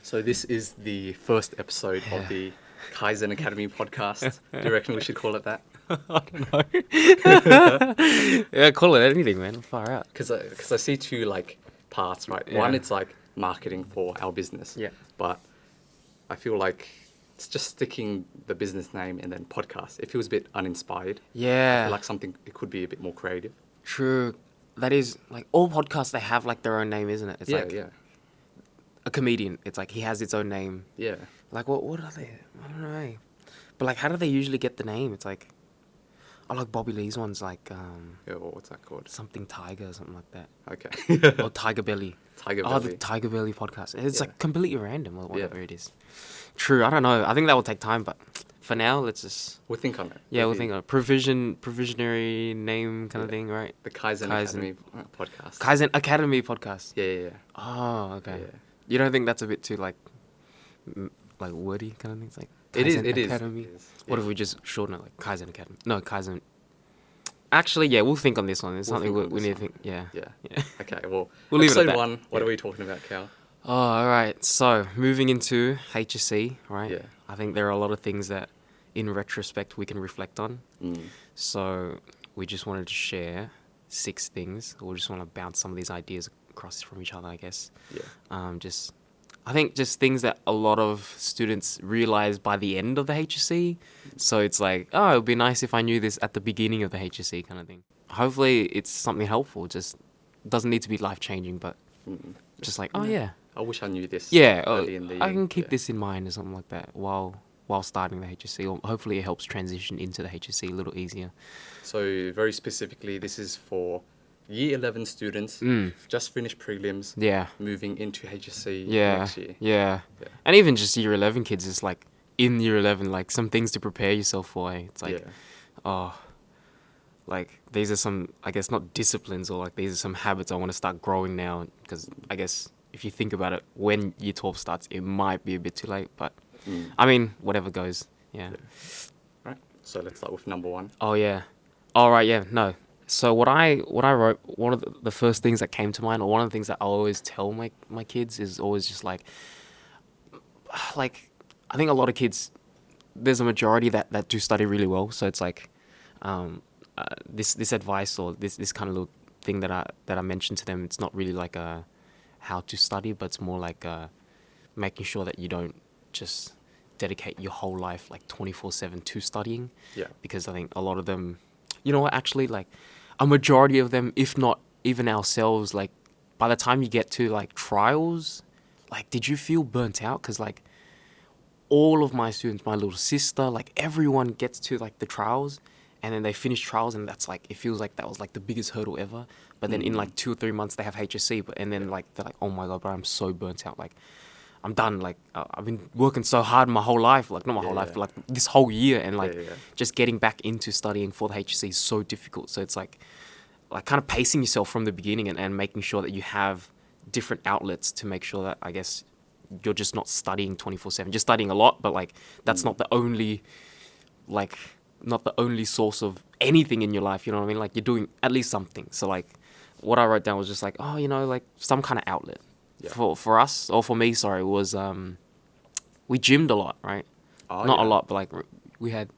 So this is the first episode of the Kaizen Academy Podcast. Do you reckon we should call it that? I don't know. Yeah, call it anything, man. Far out. Because I see two like parts, right? Yeah. One, it's like marketing for our business. Yeah. But I feel like it's just sticking the business name and then podcast. It feels a bit uninspired. I Yeah. feel like something, it could be a bit more creative. True. That is, like, all podcasts, they have, like, their own name, isn't it? It's Yeah, like yeah. a comedian. It's like he has its own name. Yeah. Like, what are they? I don't know. But, like, how do they usually get the name? It's like, I like Bobby Lee's one's like, Yeah, well, what's that called? something Tiger or something like that. Okay. Or Tiger Belly. Tiger Oh, the Belly. Tiger Belly podcast. It's Yeah. like completely random or whatever Yeah. it is. True. I don't know. I think that will take time, but for now, let's just... We'll think on it. Yeah, we'll Maybe think of provisionary name kind of Yeah. thing, right? The Kaizen Kaizen. Academy Podcast. Kaizen Academy Podcast. Yeah, yeah, yeah. Oh, okay. Yeah. You don't think that's a bit too like wordy kind of thing? It's like It is, Kaizen it is. Academy. It is, What yeah. if we just shorten it like Kaizen Academy? No, Kaizen. Actually, yeah, we'll think on this one. It's We'll something think on we this need to one. think. Yeah. Yeah. Yeah. Okay, well, We'll leave it at episode that. 1, what Yeah. are we talking about, Cal? Oh, all right. So moving into HSC, right? Yeah. I think there are a lot of things that, in retrospect, we can reflect on. Mm. So we just wanted to share 6 things. We just want to bounce some of these ideas across from each other, I guess. Yeah. I think just things that a lot of students realize by the end of the HSC. So it's like, oh, it would be nice if I knew this at the beginning of the HSC kind of thing. Hopefully it's something helpful. Just doesn't need to be life-changing, but Mm. just like, oh yeah. I wish I knew this. Yeah, early in the I year. can keep Yeah. this in mind or something like that while starting the HSC. Or hopefully it helps transition into the HSC a little easier. So very specifically, this is for Year 11 students, just finished prelims, Yeah. moving into HSC Yeah. next year. Yeah. Yeah. And even just year 11 kids, it's like in year 11, like some things to prepare yourself for. Eh? It's like, Yeah. oh, like these are some, I guess, not disciplines or like these are some habits I want to start growing now. Because I guess if you think about it, when year 12 starts, it might be a bit too late. But I mean, whatever goes. Yeah. Right. So let's start with number 1. Oh, yeah. All right. Yeah. No. So what I wrote, one of the first things that came to mind, or one of the things that I always tell my kids is always just like I think a lot of kids, there's a majority that do study really well. So it's like this advice or this kind of little thing that I mentioned to them. It's not really like a how to study, but it's more like making sure that you don't just dedicate your whole life like 24/7 to studying. Yeah. Because I think a lot of them, you know what, actually, like a majority of them, if not even ourselves, like by the time you get to like trials, like did you feel burnt out? Because like all of my students, my little sister, like everyone gets to like the trials and then they finish trials and that's like, it feels like that was like the biggest hurdle ever. But then in like 2 or 3 months they have HSC, and then like they're like, oh my God, bro, I'm so burnt out. Like I'm done. Like I've been working so hard my whole life, like not my whole life, but like this whole year, and like just getting back into studying for the HSC is so difficult. So it's like kind of pacing yourself from the beginning and making sure that you have different outlets to make sure that, I guess, you're just not studying 24/7. Just studying a lot, but like that's not the only source of anything in your life. You know what I mean? Like you're doing at least something. So like what I wrote down was just like, oh, you know, like some kind of outlet. Yeah. For us, or for me, sorry, was we gymmed a lot, right? Oh, Not yeah. a lot, but like we had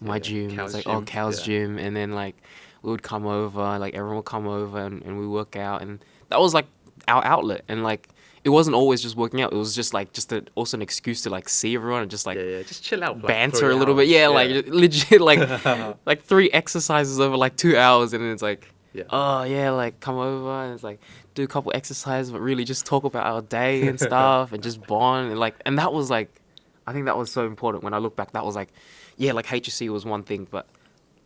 my gym. It was like, oh, Cal's gym, and then like we would come over, like everyone would come over and we work out, and that was like our outlet. And like it wasn't always just working out; it was just like also an excuse to like see everyone and just like just chill out, banter a little bit. Yeah, like legit, like 3 exercises over like 2 hours, and then it's like. Yeah. Oh yeah, like come over and it's like do a couple exercises, but really just talk about our day and stuff and just bond and that was like, I think that was so important when I look back. That was like, yeah, like HSC was one thing, but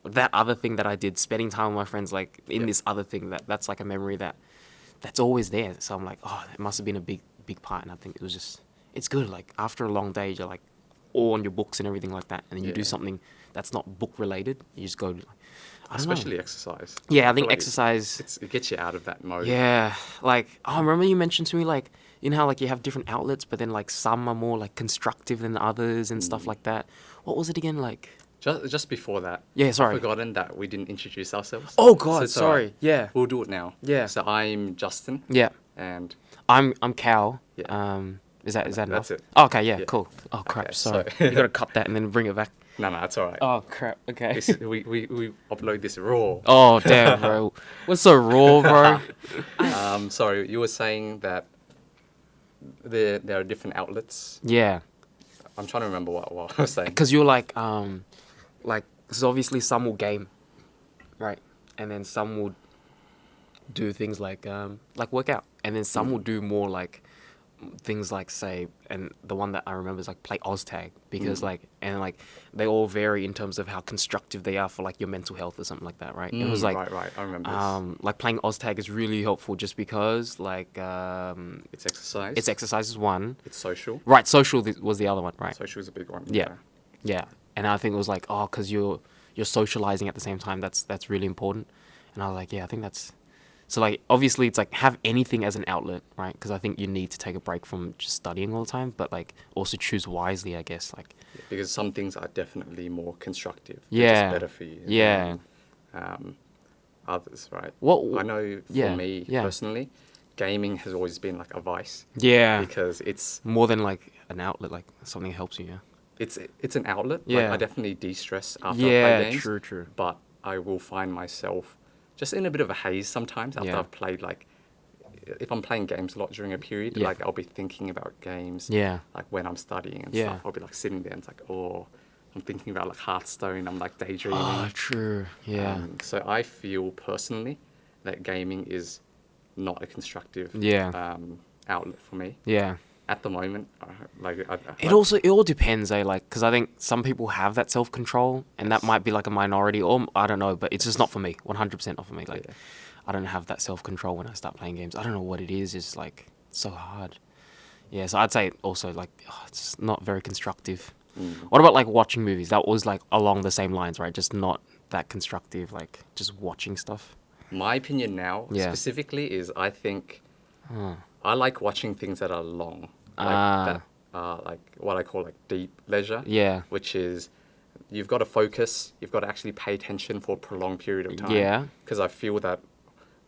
that other thing that I did, spending time with my friends, like in this other thing, that's like a memory that's always there. So I'm like, oh, it must have been a big part, and I think it was just, it's good. Like after a long day, you're like all on your books and everything like that, and then you do something that's not book related. You just go. Especially exercise. Yeah, I think feel like exercise... It gets you out of that mode. Yeah, like, I remember you mentioned to me, like, you know how, like, you have different outlets, but then, like, some are more, like, constructive than others and stuff like that. What was it again, like... Just before that. Yeah, sorry. I've forgotten that we didn't introduce ourselves. Oh, God, So alright. sorry. Yeah. We'll do it now. Yeah. So I'm Justin. Yeah. And... I'm Cal. Yeah. Is that enough? That's it. Oh, okay, yeah, Yeah. cool. Oh crap, Okay, sorry. so- You gotta cut that and then bring it back. No, that's all right. Oh crap. Okay. We upload this raw. Oh damn, bro. What's so raw, bro? Sorry, you were saying that there are different outlets. Yeah, I'm trying to remember what I was saying. because you're like, because obviously some will game, right, and then some will do things like work out, and then some will do more like things like say, and the one that I remember is like play OzTag because they all vary in terms of how constructive they are for like your mental health or something like that, right? It was like right. I remember this. like playing OzTag is really helpful just because like It's exercise. it's exercise is one, It's social. right? Social was the other one, right? Social is a big one. Yeah, and I think it was like because you're socializing at the same time. That's really important, and I was like, yeah, I think that's. So, like, obviously, it's like have anything as an outlet, right? Because I think you need to take a break from just studying all the time, but like also choose wisely, I guess. Like, Because some things are definitely more constructive. They're Yeah. just better for you. Yeah. than, others, right? What- I know for yeah, me yeah. personally, gaming has always been like a vice. yeah, Because it's more than like an outlet, like something that helps you. Yeah. it's an outlet. Like, Yeah. I definitely de-stress after I Yeah. play games. True. But I will find myself just in a bit of a haze sometimes after Yeah. I've played like. If I'm playing games a lot during a period, Yeah. like I'll be thinking about games. Yeah. Like when I'm studying and Yeah. stuff, I'll be like sitting there and it's like, oh, I'm thinking about like Hearthstone. I'm like daydreaming. Oh, true. Yeah. So I feel personally that gaming is not a constructive Yeah. outlet for me Yeah. at the moment. It all depends, like, because I think some people have that self control, and that might be like a minority, or I don't know, but it's just not for me. 100% not for me. Like, Yeah. I don't have that self control when I start playing games. I don't know what it is. It's like so hard. Yeah, so I'd say also like it's not very constructive. What about like watching movies? That was like along the same lines, right? Just not that constructive, like just watching stuff. My opinion now Yeah. specifically is I think I like watching things that are long, like Ah. that are like what I call like deep leisure. Yeah. Which is you've got to focus, you've got to actually pay attention for a prolonged period of time. Yeah. Because I feel that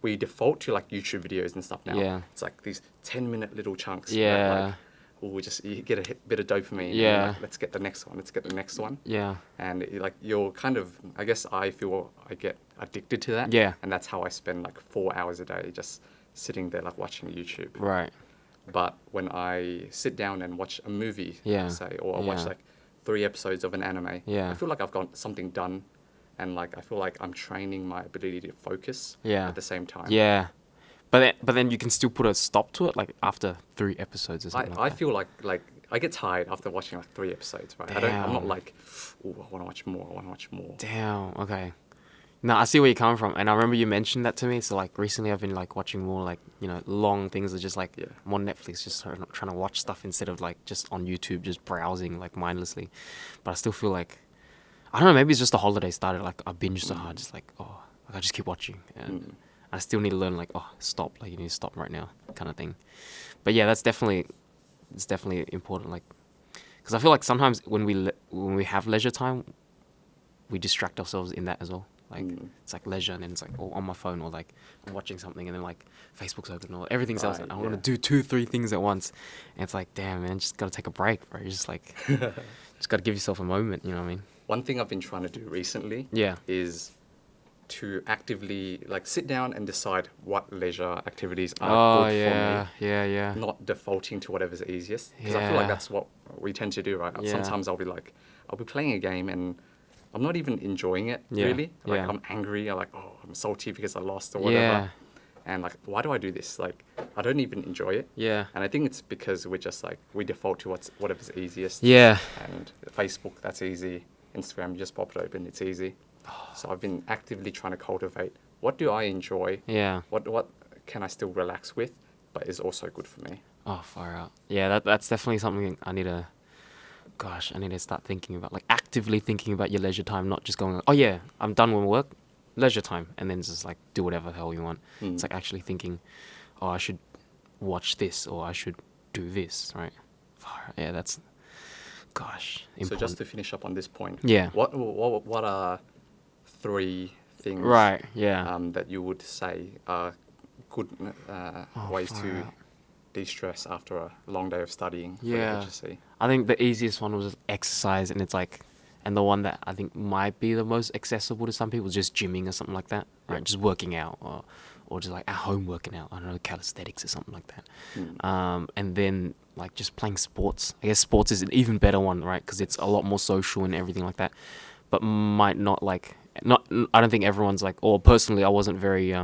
we default to like YouTube videos and stuff now. Yeah. It's like these 10-minute little chunks. Yeah. That, like, we just you get a bit of dopamine. And Yeah. like, let's get the next one. Let's get the next one. Yeah. And like you're kind of, I guess I feel I get addicted to that. Yeah. And that's how I spend like 4 hours a day just sitting there like watching YouTube. Right. But when I sit down and watch a movie, Yeah. say, or I watch Yeah. like 3 episodes of an anime, Yeah. I feel like I've got something done, and like I feel like I'm training my ability to focus. Yeah. At the same time. Yeah. But then you can still put a stop to it, like after 3 episodes or something. I feel like I get tired after watching like 3 episodes, right? I'm not Damn. like, oh, I want to watch more. I want to watch more. Damn. Okay. No, I see where you're coming from, and I remember you mentioned that to me. So like recently, I've been like watching more like long things that just like Yeah. I'm on Netflix, just trying to watch stuff instead of like just on YouTube, just browsing like mindlessly. But I still feel like I don't know. Maybe it's just the holiday started. Like I binged so hard, just like like I just keep watching, and I still need to learn like stop. Like you need to stop right now, kind of thing. But yeah, it's definitely important. Like because I feel like sometimes when we have leisure time, we distract ourselves in that as well. Like it's like leisure, and then it's like on my phone, or like I'm watching something, and then like Facebook's open, or everything's else. Right, And I want yeah. to do 2-3 things at once, and it's like, damn man, just gotta take a break, bro. You just like just gotta give yourself a moment. You know what I mean? One thing I've been trying to do recently Yeah. is to actively like sit down and decide what leisure activities are good for me. yeah. Not defaulting to whatever's easiest, because I feel like Yeah. that's what we tend to do, right? Yeah. Sometimes I'll be playing a game and I'm not even enjoying it Yeah, really. Like yeah. I'm angry. I'm like, I'm salty because I lost or whatever. Yeah. And like, why do I do this? Like, I don't even enjoy it. Yeah. And I think it's because we're just like we default to whatever's easiest. Yeah. And Facebook, that's easy. Instagram, you just pop it open, it's easy. So I've been actively trying to cultivate what do I enjoy? Yeah. What can I still relax with, but is also good for me. Oh, far out. Yeah, that's definitely something I need to start thinking about. Like actively thinking about your leisure time, not just going, oh yeah, I'm done with work, leisure time, and then just like do whatever the hell you want. It's like actually thinking, oh, I should watch this, or I should do this, right? Far out. Yeah, that's, gosh, So important. just to finish up on this point, Yeah. What are 3 things Right, yeah. that you would say are good ways far to out. de-stress after a long day of studying for the Yeah. HSC? I think the easiest one was exercise, and it's like, and the one that I think might be the most accessible to some people is just gymming or something like that, right? Yeah. Just working out, or just like at home working out. I don't know, calisthenics or something like that. And then like just playing sports. I guess sports is an even better one, right? Because it's a lot more social and everything like that. But might not like not. I don't think everyone's like. Or personally, I wasn't very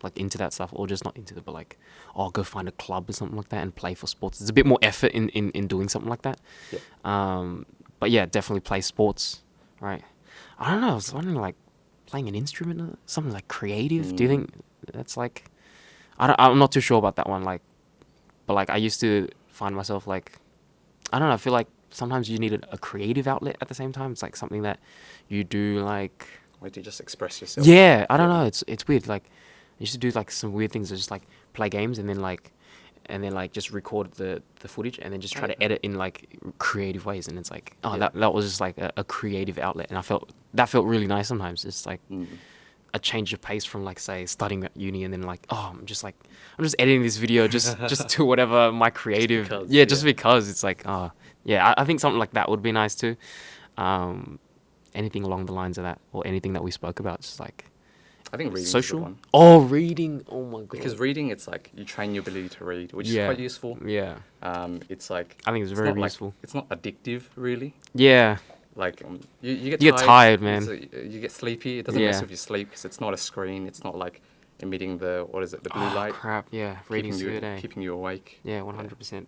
like into that stuff, or just not into it, but like, oh, go find a club or something like that and play for sports. There's a bit more effort in doing something like that. Yeah. But yeah, definitely play sports, right? I don't know. I was wondering like playing an instrument or something like creative. Do you think that's like? I'm not too sure about that one. Like, but like I used to find myself like, I don't know. I feel like sometimes you need a creative outlet at the same time. It's like something that you do like. Where do you just express yourself? Yeah, I don't know. It's weird. Like, I used to do like some weird things, just like play games and then like just record the footage and then just try to edit in like creative ways. And it's like, that was just like a creative outlet, and I felt really nice sometimes. It's like a change of pace from like say studying at uni and then like, oh, I'm just editing this video just to whatever my creative just because it's like, I think something like that would be nice too. Anything along the lines of that, or anything that we spoke about, just like I think reading social. is a good one. Oh, reading! Oh my god! Because reading, it's like you train your ability to read, which is quite useful. Yeah. It's like I think it's very useful. It's not addictive, really. Yeah. Like you get tired, man. You get sleepy. It doesn't mess with your sleep because it's not a screen. It's not like emitting the blue light. Crap! Yeah, reading's good. Keeping you awake. Yeah, 100%.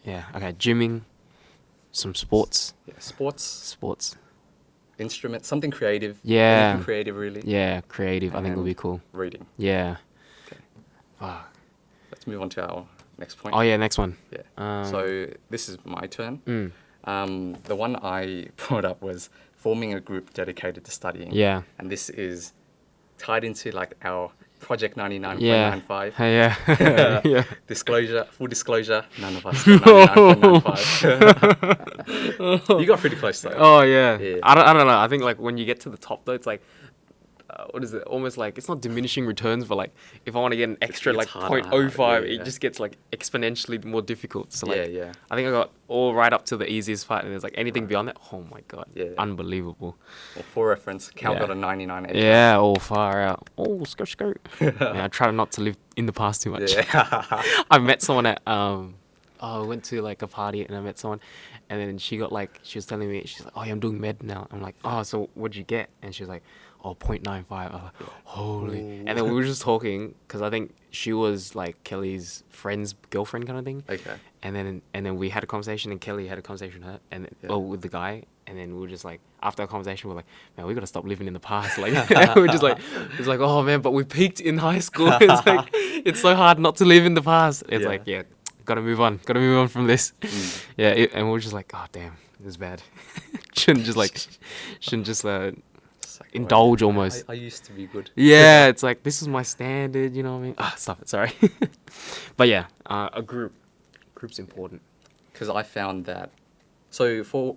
Yeah. Okay, gymming, some sports. Yeah, sports. Instrument, something creative. Yeah. Anything creative, really. Yeah, creative. I think would be cool. Reading. Yeah. Okay. Fuck. Let's move on to our next point. Oh yeah, next one. Yeah. So this is my turn. The one I brought up was forming a group dedicated to studying. Yeah. And this is tied into like our Project 99.95. Yeah. Yeah. Full disclosure, none of us got 99.95. You got pretty close though. Oh yeah. Yeah. I don't know. I think like when you get to the top though, it's like, what is it? Almost like, it's not diminishing returns, but like if I want to get an extra like harder, 0.05, yeah. it just gets like exponentially more difficult. So like, Yeah. I think I got all right up to the easiest part, and there's like anything beyond that. Oh my god. Yeah. Unbelievable. Well, for reference, Cal got a 99. Yeah. Oh, far out. Oh, skirt. Yeah, I try not to live in the past too much. Yeah. I met someone at I went to like a party and I met someone, and then she was telling me, she's like, oh yeah, I'm doing med now. I'm like, oh, so what'd you get? And she was like, oh, 0.95. I was like, holy. Ooh. And then we were just talking, because I think she was like Kelly's friend's girlfriend kind of thing. Okay. And then we had a conversation, and Kelly had a conversation with her, and with the guy. And then we were just like, after our conversation, we're like, man, we gotta stop living in the past. Like, we're just like, it's like, oh man, but we peaked in high school. It's like, it's so hard not to live in the past. It's like, gotta move on from this. Yeah, and we're just like, oh damn, this is bad. shouldn't just indulge almost. I used to be good. Yeah, it's like, this is my standard, you know what I mean? Stop it, sorry. But yeah, a group's important. Because I found that, so for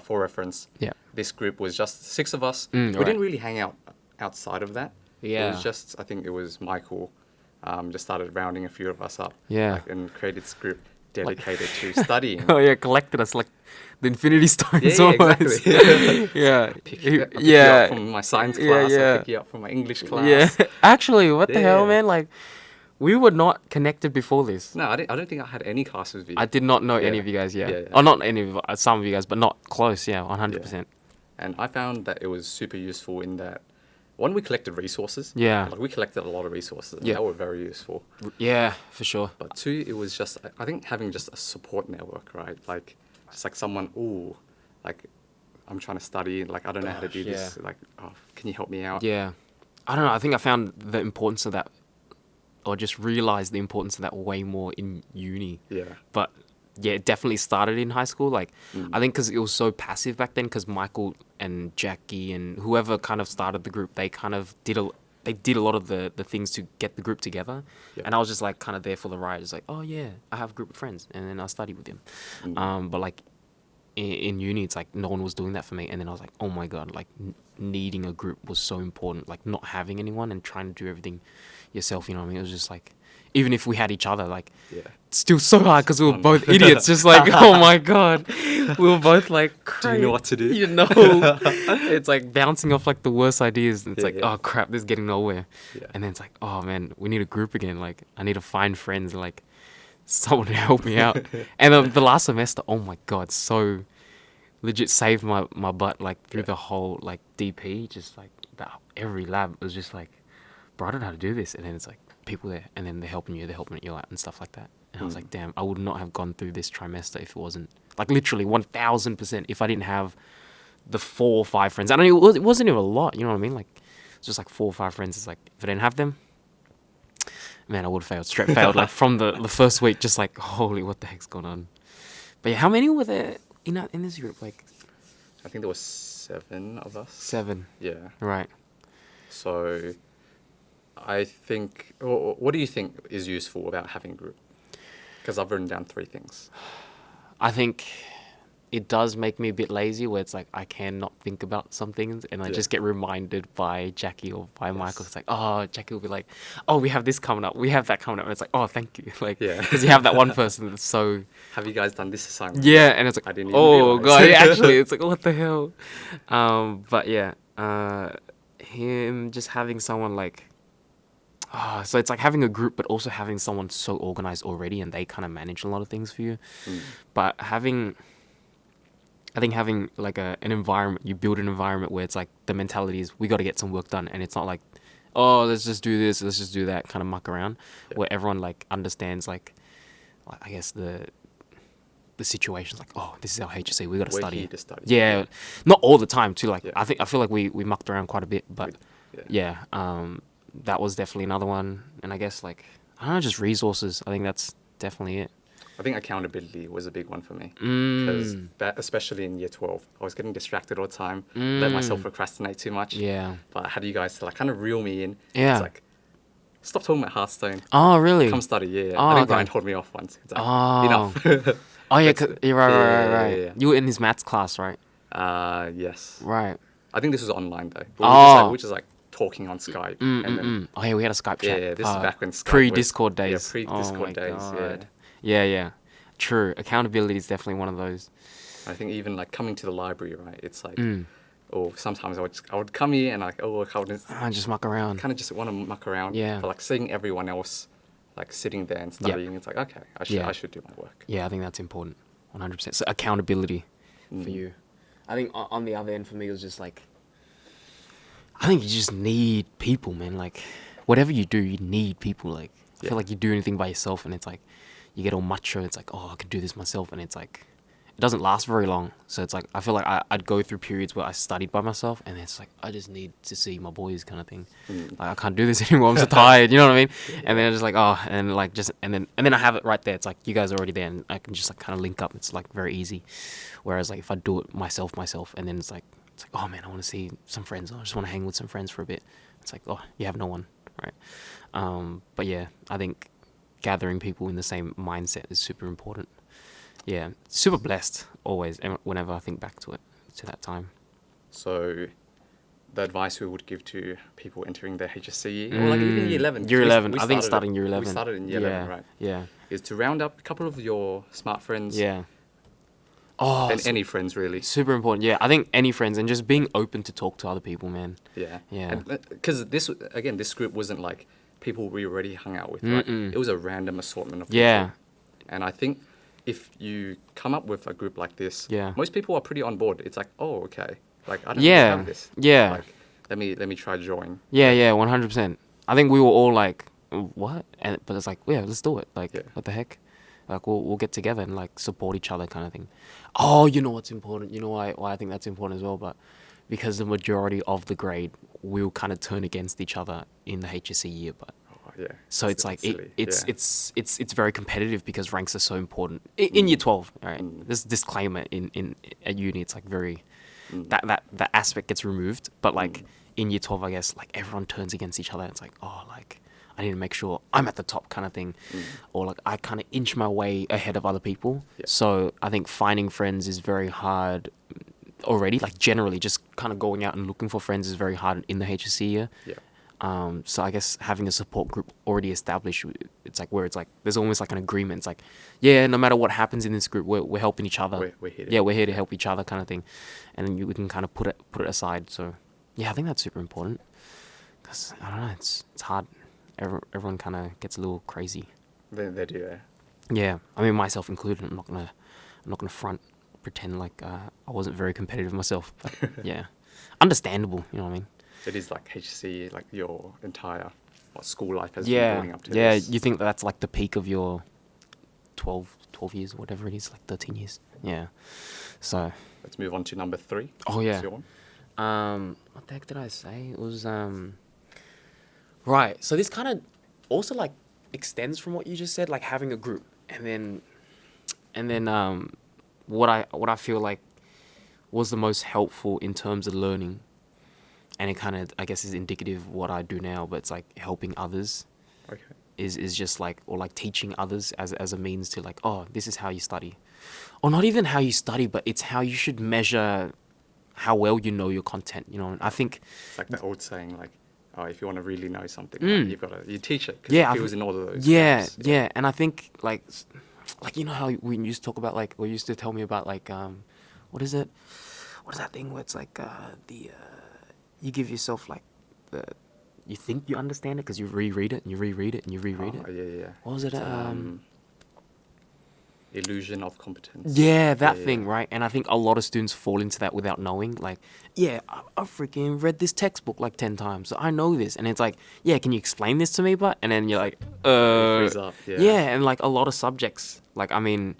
reference, this group was just 6 of us. We didn't really hang out outside of that. Yeah. It was just, I think it was Michael, just started rounding a few of us up. Yeah. And created this group dedicated to studying. Oh yeah, collected us like the Infinity Stones. Yeah, almost. exactly. Yeah. Pick you up from my science class. I pick you up from my English class. Yeah. Actually, what the hell, man? Like, we were not connected before this. No, I don't think I had any classes with you. I did not know any of you guys. Yeah. Or not any of some of you guys, but not close. Yeah, 100%. And I found that it was super useful in that, one, we collected resources. Yeah. Like, we collected a lot of resources. And that were very useful. Yeah, for sure. But 2, it was just, I think, having just a support network, right? Like, just like someone, like, I'm trying to study, like, I don't know how to do this. Like, can you help me out? Yeah. I don't know. I think I found the importance of that, or just realized the importance of that way more in uni. Yeah. But yeah, it definitely started in high school. Like, I think because it was so passive back then, because Michael and Jackie and whoever kind of started the group, they kind of did a lot of the things to get the group together. Yeah. And I was just like kind of there for the ride. It's like, oh yeah, I have a group of friends, and then I studied with them. But like in uni, it's like no one was doing that for me. And then I was like, oh my God, like needing a group was so important. Like not having anyone and trying to do everything yourself, you know what I mean? It was just like, even if we had each other, like, Yeah. still so hard because we were both idiots. Just like, oh my god, we were both like, Do you know what to do? you know, it's like bouncing off like the worst ideas. And it's like, oh crap, this is getting nowhere. Yeah. And then it's like, oh man, we need a group again. Like, I need to find friends, like someone to help me out. And the last semester, oh my god, so legit saved my butt, like through the whole like DP. Just like every lab was just like, bro, I don't know how to do this. And then it's like people there, and then they're helping you out and stuff like that. And I was like, damn, I would not have gone through this trimester if it wasn't, like, literally 1000%, if I didn't have the 4 or 5 friends. And it wasn't even a lot, you know what I mean? Like, it's just like 4 or 5 friends. It's like, if I didn't have them, man, I would have failed, straight failed. Like, from the first week, just like, holy, what the heck's going on? But yeah, how many were there in this group? Like, I think there was 7 of us. 7. Yeah. Right. So I think, what do you think is useful about having a group? Because I've written down 3 things. I think it does make me a bit lazy, where it's like I cannot think about some things, and I just get reminded by Jackie or by Michael. It's like, oh, Jackie will be like, oh, we have this coming up, we have that coming up, and it's like, oh, thank you, like, because you have that one person that's so. Have you guys done this assignment? Yeah, and it's like, I didn't even oh realize. god, yeah, actually, it's like, what the hell? But yeah, him just having someone like. So it's like having a group, but also having someone so organized already, and they kind of manage a lot of things for you. But I think having like an environment, you build an environment where it's like the mentality is we got to get some work done, and it's not like, oh, let's just do this, let's just do that, kind of muck around, where everyone like understands like I guess the situations, like, oh, this is our HSC, we got to study. Yeah, not all the time too. Like I feel like we mucked around quite a bit, but that was definitely another one. And I guess, like, I don't know, just resources. I think that's definitely it. I think accountability was a big one for me. Because especially in year 12, I was getting distracted all the time, let myself procrastinate too much. Yeah. But I had you guys to like kind of reel me in. Yeah. It's like, stop talking about Hearthstone. Oh, really? Come study, yeah. Oh, I think okay. Brian told me off once. It's like, enough. Oh, yeah, you're right. Yeah. You were in his maths class, right? Yes. Right. I think this was online though. But we were just like talking on Skype. And then, oh yeah, we had a Skype chat. Yeah, this is back when Skype pre-Discord days. Yeah, pre-Discord days. God. Yeah. True. Accountability is definitely one of those. I think even like coming to the library, right? It's like, or sometimes I would come here and like, oh, I just muck around. Kind of just want to muck around. Yeah. But like seeing everyone else like sitting there and studying, it's like, okay, I should do my work. Yeah, I think that's important. 100%. So accountability for you. I think on the other end for me, it was just like, I think you just need people, man. Like, whatever you do, you need people. Like, I feel like you do anything by yourself, and it's like, you get all macho. It's like, oh, I could do this myself. And it's like, it doesn't last very long. So it's like, I feel like I'd go through periods where I studied by myself, and it's like, I just need to see my boys kind of thing. Like, I can't do this anymore. I'm so tired. You know what I mean? And then I'm just like, oh, and like just, and then I have it right there. It's like, you guys are already there, and I can just like kind of link up. It's like very easy. Whereas like if I do it myself, and then it's like, oh man, I want to see some friends. I just want to hang with some friends for a bit. It's like, oh, you have no one, right? But yeah, I think gathering people in the same mindset is super important. Yeah, super blessed always, whenever I think back to that time. So, the advice we would give to people entering their HSC or like even year 11. Year 11, I think starting year 11. We started in year 11, right? Yeah. Is to round up a couple of your smart friends. Yeah. Oh, and any friends really. Super important. Yeah, I think any friends, and just being open to talk to other people, man. Yeah. Yeah. Because this group wasn't like people we already hung out with, right? It was a random assortment of people. Yeah. And I think if you come up with a group like this, most people are pretty on board. It's like, oh, okay. Like, I don't have this. Yeah. Like, let me try join. Yeah, 100%. I think we were all like, what? But it's like, yeah, let's do it. Like, what the heck? Like, we'll get together and like support each other kind of thing. Oh, you know what's important? You know why I think that's important as well? But because the majority of the grade will kind of turn against each other in the HSC year. But so it's like it's very competitive because ranks are so important in year 12. All right, this disclaimer in at uni, it's like very that aspect gets removed. But like in year 12, I guess like everyone turns against each other. It's like, oh, like I need to make sure I'm at the top kind of thing, or like I kind of inch my way ahead of other people. So I think finding friends is very hard already. Like generally, just kind of going out and looking for friends is very hard in the HSC year. So I guess having a support group already established, it's like where it's like there's almost like an agreement. It's like, yeah, no matter what happens in this group, we're helping each other. We're here. Yeah, we're here to help each other, kind of thing, and then we can kind of put it aside. So yeah, I think that's super important because I don't know, it's hard. Everyone kind of gets a little crazy. They do. Yeah. Yeah, I mean myself included. I'm not gonna pretend like I wasn't very competitive myself. But yeah, understandable. You know what I mean? It is like HSC, like your entire school life has been Yeah, building up to yeah. this. You think that's like the peak of your 12 years, or whatever it is, like 13 years. Yeah. So. Let's move on to number 3. Oh yeah. What's your one? What the heck did I say? It was Right. So this kind of also like extends from what you just said, like having a group, and then what I feel like was the most helpful in terms of learning. And it kind of, I guess, is indicative of what I do now, but it's like helping others Okay. is just like, or like teaching others as a means to like, oh, this is how you study. Or not even how you study, but it's how you should measure how well you know your content, you know? And I think... It's like the old saying, like, oh, if you want to really know something, Mm. like, you teach it, because Yeah, it feels in all of those Yeah, gaps. yeah. And I think like, you know how we used to talk about like, or you used to tell me about like, what is it? What is that thing where it's like, you give yourself like you think you understand it because you reread it and you reread it and you reread it. Yeah. What was it? Illusion of competence. Yeah, that thing, right? And I think a lot of students fall into that without knowing. Like, yeah, I freaking read this textbook like 10 times, so I know this. And it's like, yeah, can you explain this to me? But and then you're like, Freeze up, yeah, and like a lot of subjects, like I mean,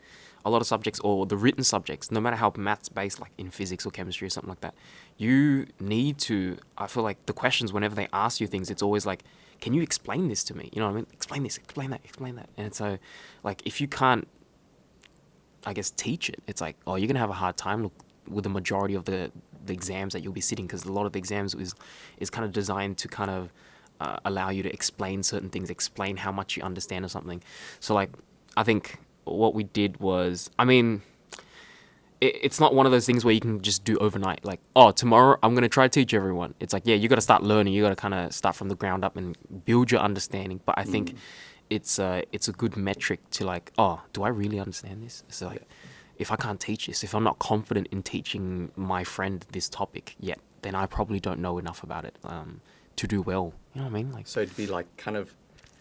a lot of subjects or the written subjects, no matter how maths based, like in physics or chemistry or something like that, you need to. I feel like the questions whenever they ask you things, it's always like, can you explain this to me? You know what I mean? Explain this, explain that, explain that. And so, like, if you can't, I guess, teach it, it's like, oh, you're gonna have a hard time with the majority of the exams that you'll be sitting, because a lot of the exams is kind of designed to kind of allow you to explain certain things, explain how much you understand or something. So like, I think what we did was, I mean, it's not one of those things where you can just do overnight. Like, oh, tomorrow I'm gonna try to teach everyone. It's like, yeah, you got to start learning. You got to kind of start from the ground up and build your understanding. But I think it's a good metric to like, oh, do I really understand this? So like, if I can't teach this, if I'm not confident in teaching my friend this topic yet, then I probably don't know enough about it to do well. You know what I mean? Like, So it'd be like kind of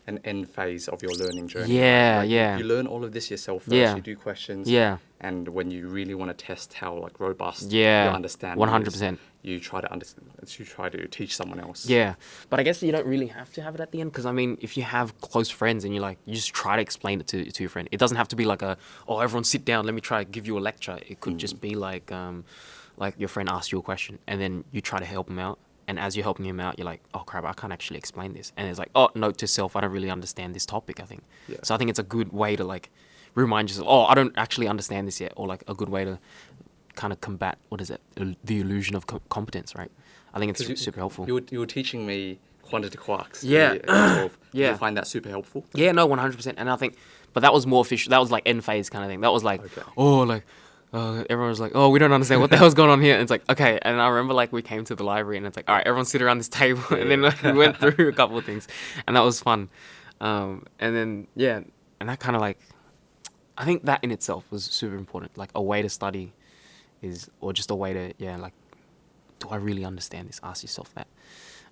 an end phase of your learning journey. Yeah, right? Like yeah. You learn all of this yourself first. Yeah. You do questions. Yeah. And when you really want to test how like robust Yeah, your understanding 100%. is, you try to understand. You try to teach someone else. Yeah, but I guess you don't really have to have it at the end, because I mean, if you have close friends and you just try to explain it to your friend, it doesn't have to be like oh, everyone sit down, let me try to give you a lecture. It could just be like your friend asks you a question and then you try to help him out, and as you're helping him out, you're like, oh crap, I can't actually explain this, and it's like, oh, note to self, I don't really understand this topic, I think. Yeah. So I think it's a good way to like remind yourself, oh, I don't actually understand this yet, or like a good way to kind of combat, what is it, the illusion of competence, right? I think it's super helpful. You were teaching me quantity quarks. Yeah. in 12. Yeah. Do you find that super helpful? Yeah, no, 100%. And I think, but that was more official. That was like end phase kind of thing. That was like, Okay. oh, like, everyone was like, oh, we don't understand what the hell's going on here. And it's like, okay. And I remember like we came to the library and it's like, all right, everyone sit around this table. And then like, we went through a couple of things, and that was fun. And then, yeah, and that kind of like, I think that in itself was super important. Like a way to study or just a way to, yeah, like, do I really understand this? Ask yourself that.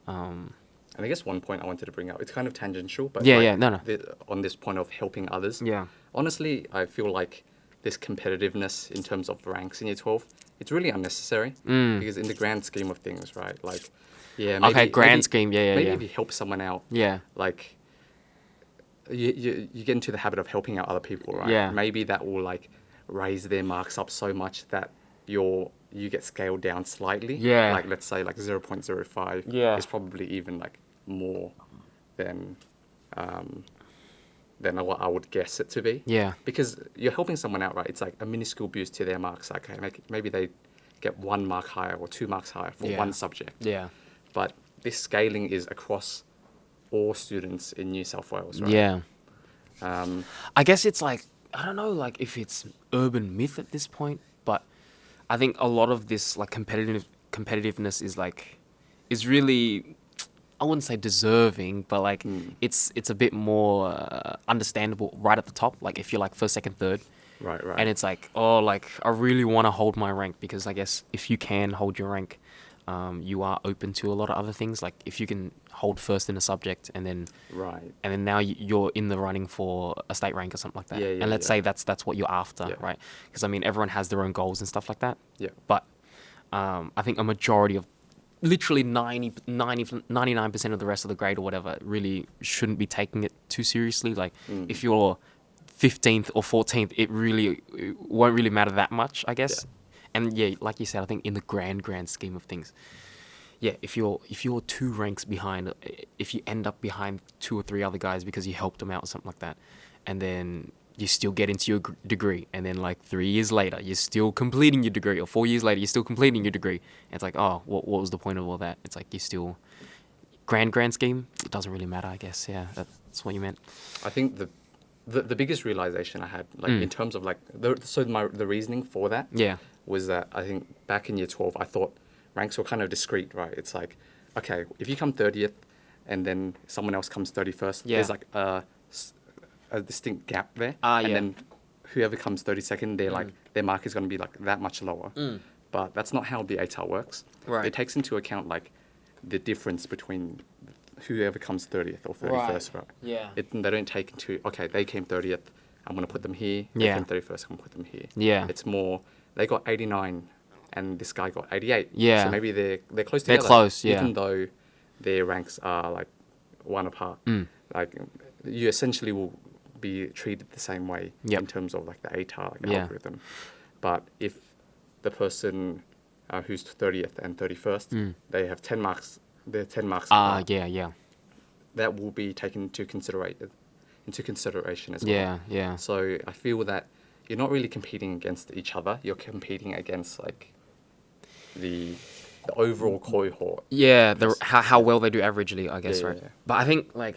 And I guess one point I wanted to bring up, it's kind of tangential, but Yeah, like yeah, no. on this point of helping others. Yeah. Honestly, I feel like this competitiveness in terms of ranks in year 12, it's really unnecessary, because in the grand scheme of things, right? Like, yeah, maybe, Okay, grand scheme, yeah, maybe yeah. if you help someone out, Yeah. like, you get into the habit of helping out other people, right? Yeah. Maybe that will like raise their marks up so much that you get scaled down slightly. Yeah. Like let's say like 0.05 Yeah. is probably even like more than what I would guess it to be. Yeah. Because you're helping someone out, right? It's like a minuscule boost to their marks. Like, okay, maybe they get 1 mark higher or 2 marks higher for Yeah. one subject. Yeah. But this scaling is across all students in New South Wales, right? Yeah. Um, I guess it's like, I don't know, like if it's urban myth at this point, but I think a lot of this like competitiveness is really, I wouldn't say deserving, but like it's a bit more understandable right at the top. Like if you're like first, second, third, Right. and it's like, oh, like I really want to hold my rank, because I guess if you can hold your rank, you are open to a lot of other things. Like if you can hold first in a subject, and then Right. now you're in the running for a state rank or something like that. Yeah, And let's yeah. say that's what you're after, Yeah. right? Because I mean, everyone has their own goals and stuff like that. Yeah. But I think a majority of literally 99% of the rest of the grade or whatever really shouldn't be taking it too seriously. Like if you're 15th or 14th, it won't really matter that much, I guess. Yeah. And yeah, like you said, I think in the grand scheme of things, yeah, if you're 2 ranks behind, if you end up behind 2 or 3 other guys because you helped them out or something like that, and then you still get into your degree, and then like 3 years later you're still completing your degree, or 4 years later you're still completing your degree, and it's like, oh, what was the point of all that? It's like you still grand scheme, it doesn't really matter, I guess. Yeah, that's what you meant. I think the biggest realization I had, like in terms of like the reasoning for that, was that I think back in year 12 I thought ranks were kind of discrete, right? It's like, okay, if you come 30th and then someone else comes 31st, there's like a distinct gap there, and then whoever comes 32nd, they're like their mark is going to be like that much lower. But that's not how the ATAR works. Right. It takes into account like the difference between whoever comes 30th or 31st, right? Yeah. They don't take into, okay, they came 30th, I'm going to put them here. They Yeah. came 31st, I'm going to put them here. Yeah. It's more, they got 89 and this guy got 88. Yeah. So maybe they're close They're together. close, yeah. Even though their ranks are like one apart. Like you essentially will be treated the same way Yep. in terms of like the ATAR Yeah. algorithm. But if the person who's 30th and 31st, they have 10 marks, they're 10 marks apart, yeah. that will be taken into consideration as well. Yeah. So I feel that you're not really competing against each other. You're competing against like the overall cohort. Yeah, how well they do averagely, I guess, Yeah, right? yeah. But I think, like,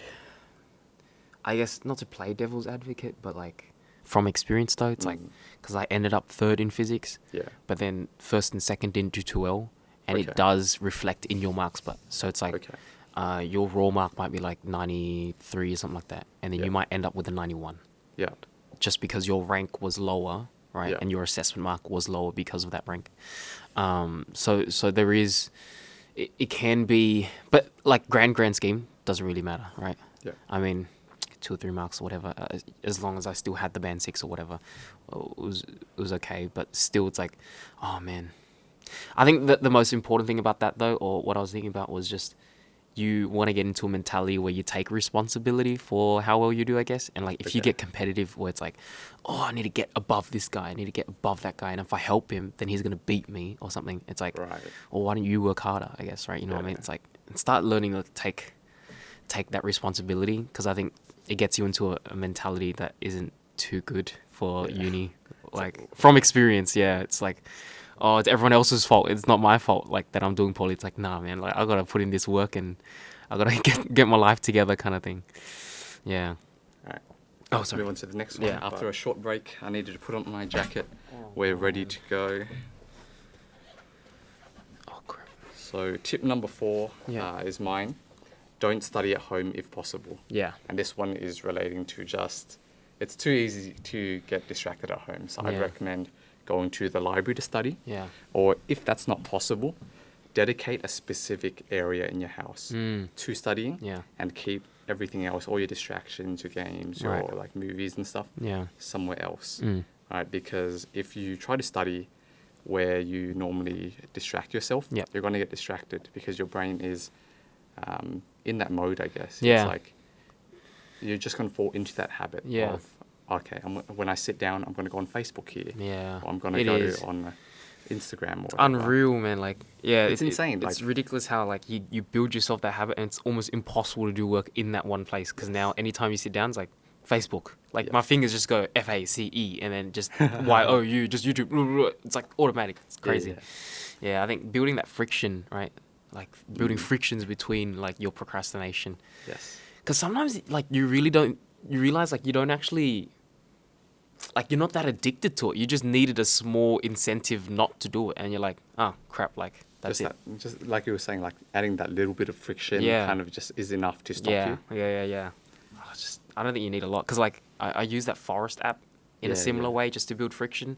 I guess not to play devil's advocate, but like from experience though, it's like, because I ended up 3rd in physics, Yeah. but then 1st and 2nd didn't do too well, and Okay. it does reflect in your marks. But so it's like, Okay. your raw mark might be like 93 or something like that, and then Yeah. you might end up with a 91, Yeah. just because your rank was lower, right? Yeah. And your assessment mark was lower because of that rank. So there is, it can be, but like grand scheme doesn't really matter, right? Yeah. I mean, 2 or 3 marks or whatever, as long as I still had the band 6 or whatever, it was okay. But still, it's like, oh man. I think that the most important thing about that though, or what I was thinking about, was just, you want to get into a mentality where you take responsibility for how well you do, I guess. And like, if you Okay. get competitive, where it's like, oh, I need to get above this guy, I need to get above that guy, and if I help him, then he's gonna beat me or something. It's like, Right. well, why don't you work harder, I guess, right? You know what I mean? It's like, start learning to take that responsibility, because I think it gets you into a mentality that isn't too good for uni. Like, from experience, yeah, it's like, oh, it's everyone else's fault. It's not my fault, like, that I'm doing poorly. It's like, nah, man, like, I gotta put in this work, and I gotta get my life together, kind of thing. Yeah. All right. Oh, Let's sorry. move on to the next one. Yeah, After a short break, I needed to put on my jacket. We're ready to go. Oh, crap. So tip number 4 Yeah. is mine. Don't study at home if possible. Yeah. And this one is relating to just, it's too easy to get distracted at home. So I'd Yeah. recommend going to the library to study. Yeah. Or if that's not possible, dedicate a specific area in your house to studying. Yeah. And keep everything else, all your distractions, your games, your Right. like movies and stuff, Yeah. somewhere else. Mm. Right? Because if you try to study where you normally distract yourself, Yep. you're going to get distracted because your brain is in that mode, I guess. Yeah. It's like you're just going to fall into that habit Yeah. of, okay, when I sit down, I'm going to go on Facebook here. Yeah. Or I'm going to It go is. on Instagram or whatever. Unreal, man. Like, yeah, It's insane, It's like- ridiculous how like you build yourself that habit, and it's almost impossible to do work in that one place, because now anytime you sit down, it's like Facebook. Like, Yeah. my fingers just go FACE, and then just YOU, just YouTube. Blah, blah, blah. It's like automatic. It's crazy. Yeah, I think building that friction, right? Like building frictions between like your procrastination. Yes. Because sometimes like you realize like you don't actually, like, you're not that addicted to it. You just needed a small incentive not to do it, and you're like, oh crap, like That's it. Just like you were saying, like adding that little bit of friction kind of just is enough to stop you. Yeah. I don't think you need a lot, because like I use that Forest app in a similar way just to build friction,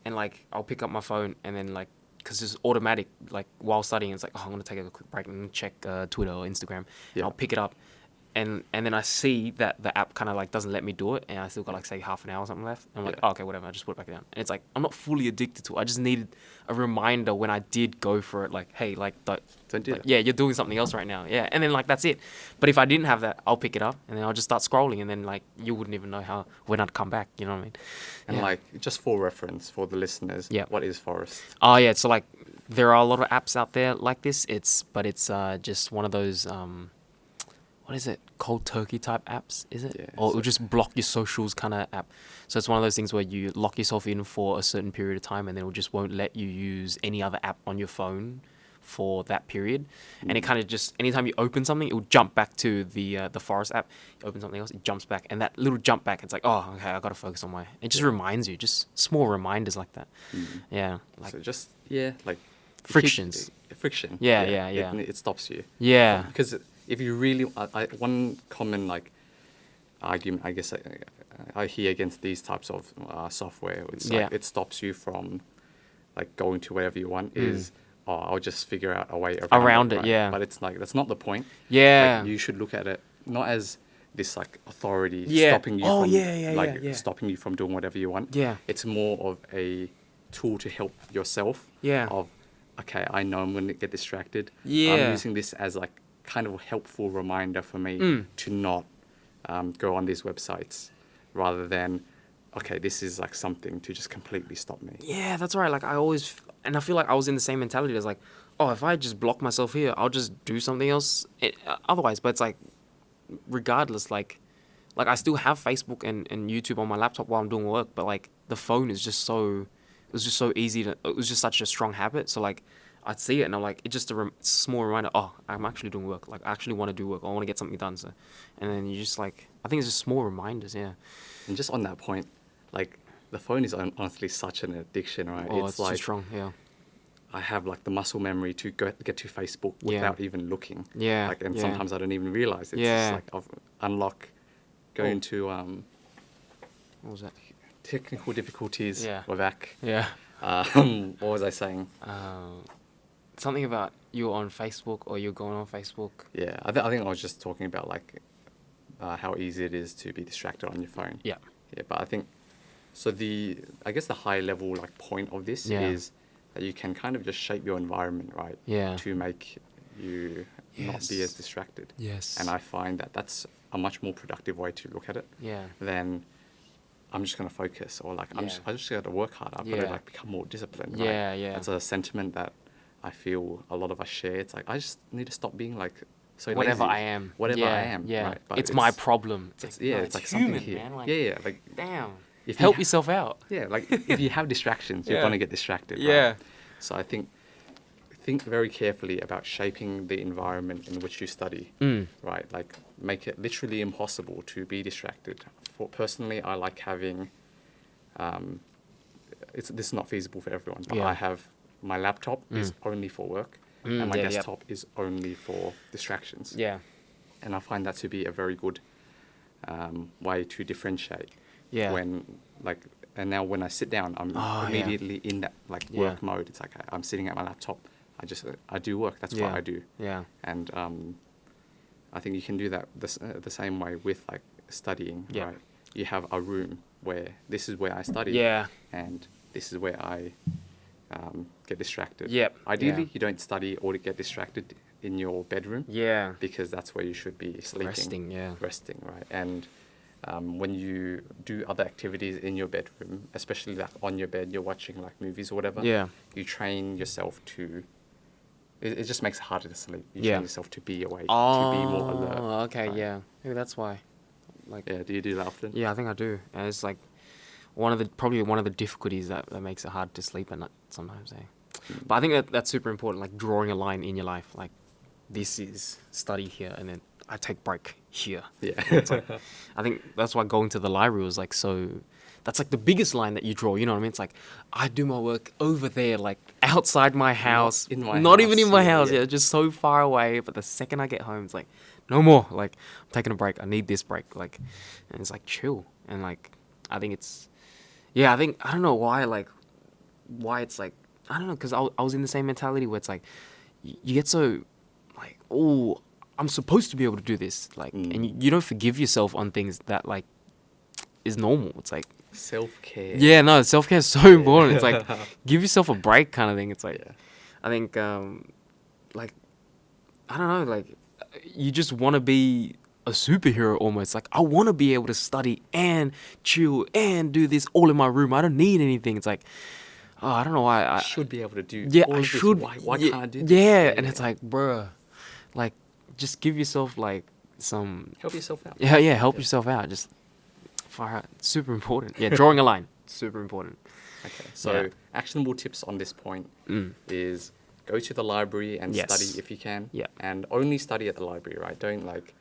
and like I'll pick up my phone and then like, because it's automatic, like while studying it's like, oh, I'm gonna take a quick break and check Twitter or Instagram, and I'll pick it up, and then I see that the app kind of like doesn't let me do it, and I still got like say half an hour or something left, and I'm like, oh, okay, whatever, I just put it back down, and it's like I'm not fully addicted to it. I just needed a reminder when I did go for it, like, hey, like don't do it. Yeah, you're doing something else right now. Yeah, and then like that's it. But if I didn't have that, I'll pick it up and then I'll just start scrolling, and then like you wouldn't even know when I'd come back. You know what I mean? And like just for reference for the listeners, what is Forest? Oh yeah, so like there are a lot of apps out there like this. It's just one of those what is it, cold turkey type apps, is it? Yeah, or it'll just block your socials kind of app. So it's one of those things where you lock yourself in for a certain period of time, and then it just won't let you use any other app on your phone for that period. And it kind of just, anytime you open something, it will jump back to the Forest app. You open something else, it jumps back, and that little jump back, it's like, oh, okay, I got to focus on it just reminds you, just small reminders like that. Yeah. Like, so just, like frictions. Friction. Yeah. It stops you. Yeah. Because if you really, one common like argument, I guess I hear against these types of software, it's like it stops you from like going to wherever you want is, I'll just figure out a way around it, right? Yeah. But it's like, that's not the point. Yeah. Like, you should look at it not as this like authority stopping you stopping you from doing whatever you want. Yeah. It's more of a tool to help yourself. Yeah. Of, okay, I know I'm going to get distracted. Yeah. I'm using this as like kind of a helpful reminder for me to not go on these websites, rather than, okay, this is like something to just completely stop me. Yeah, that's right. Like I feel like I was in the same mentality as like, oh, if I just block myself here, I'll just do something else otherwise. But it's like, regardless, like I still have Facebook and YouTube on my laptop while I'm doing work, but like the phone is just so, it was just so easy to, it was just such a strong habit. So like I'd see it and I'm like, it's just a small reminder, oh, I'm actually doing work. Like I actually want to do work. I want to get something done. So, and then you just like, I think it's just small reminders. Yeah. And just on that point, like the phone is honestly such an addiction, right? Oh, it's like, too strong. Yeah. I have like the muscle memory to get to Facebook without even looking. Yeah. Like, and sometimes I don't even realize it's just like I've unlock, go into what was that? Technical difficulties. Yeah. We're back. Yeah. What was I saying? Something about you're on Facebook or you're going on Facebook. Yeah, I think I was just talking about like how easy it is to be distracted on your phone. Yeah. Yeah, but I think so. I guess the high level like point of this is that you can kind of just shape your environment, right? Yeah. To make you not be as distracted. Yes. And I find that that's a much more productive way to look at it. Yeah. Than I'm just gonna focus, or like I just got to work harder. I've got to like become more disciplined. Yeah, right? yeah. That's a sentiment that I feel a lot of us share. It's like I just need to stop being like so whatever lazy. I am. Whatever I am. Yeah. Right? But it's my problem. It's it's like human, something here. man. Like, yeah. Like damn. If help yourself out. Yeah. Like if you have distractions, you're gonna get distracted. Yeah. Right? So I think very carefully about shaping the environment in which you study. Right. Like make it literally impossible to be distracted. Personally, I like having. This is not feasible for everyone, but I have my laptop is only for work, and my desktop is only for distractions. Yeah. And I find that to be a very good way to differentiate. Yeah. And now when I sit down, I'm immediately in that like work mode. It's like I'm sitting at my laptop. I do work. That's what I do. Yeah. And I think you can do that the same way with like studying. Yeah. Right? You have a room where this is where I study. Yeah. And this is where I get distracted. Yep. Ideally, you don't study or get distracted in your bedroom. Yeah. Because that's where you should be sleeping. Resting, right? And when you do other activities in your bedroom, especially like on your bed, you're watching like movies or whatever. Yeah. You train yourself to. It just makes it harder to sleep. You train yourself to be awake, to be more alert. Oh, okay, right? yeah. Maybe that's why. Like. Yeah. Do you do that often? Yeah, I think I do. And it's like probably one of the difficulties that makes it hard to sleep at night sometimes. But I think that's super important. Like drawing a line in your life. Like this is study here, and then I take break here. Yeah. Like, I think that's why going to the library was like so. that's like the biggest line that you draw. You know what I mean? It's like, I do my work over there, like outside my house, not even in my house. Yeah, just so far away. But the second I get home, it's like, no more. Like, I'm taking a break. I need this break. Like, and it's like chill. And like, I think it's, yeah, I don't know why it's like, I don't know, because I was in the same mentality where it's like, you get so like, oh, I'm supposed to be able to do this. Like, and you don't forgive yourself on things that like is normal. It's like, self-care. Yeah, no, self-care is so important. It's like, give yourself a break kind of thing. It's like, I think, like, I don't know, like, you just want to be a superhero almost. Like, I want to be able to study and chill and do this all in my room. I don't need anything. It's like, oh, I don't know why. I should be able to do I should. This. Why can't I do this? Yeah, and it's like, bruh, like, just give yourself, like, some... Help yourself out. Yeah, help yourself out. Just... Far out. Super important. Yeah, drawing a line. Super important. Okay, so actionable tips on this point is go to the library and study if you can. Yeah. And only study at the library, right? Don't like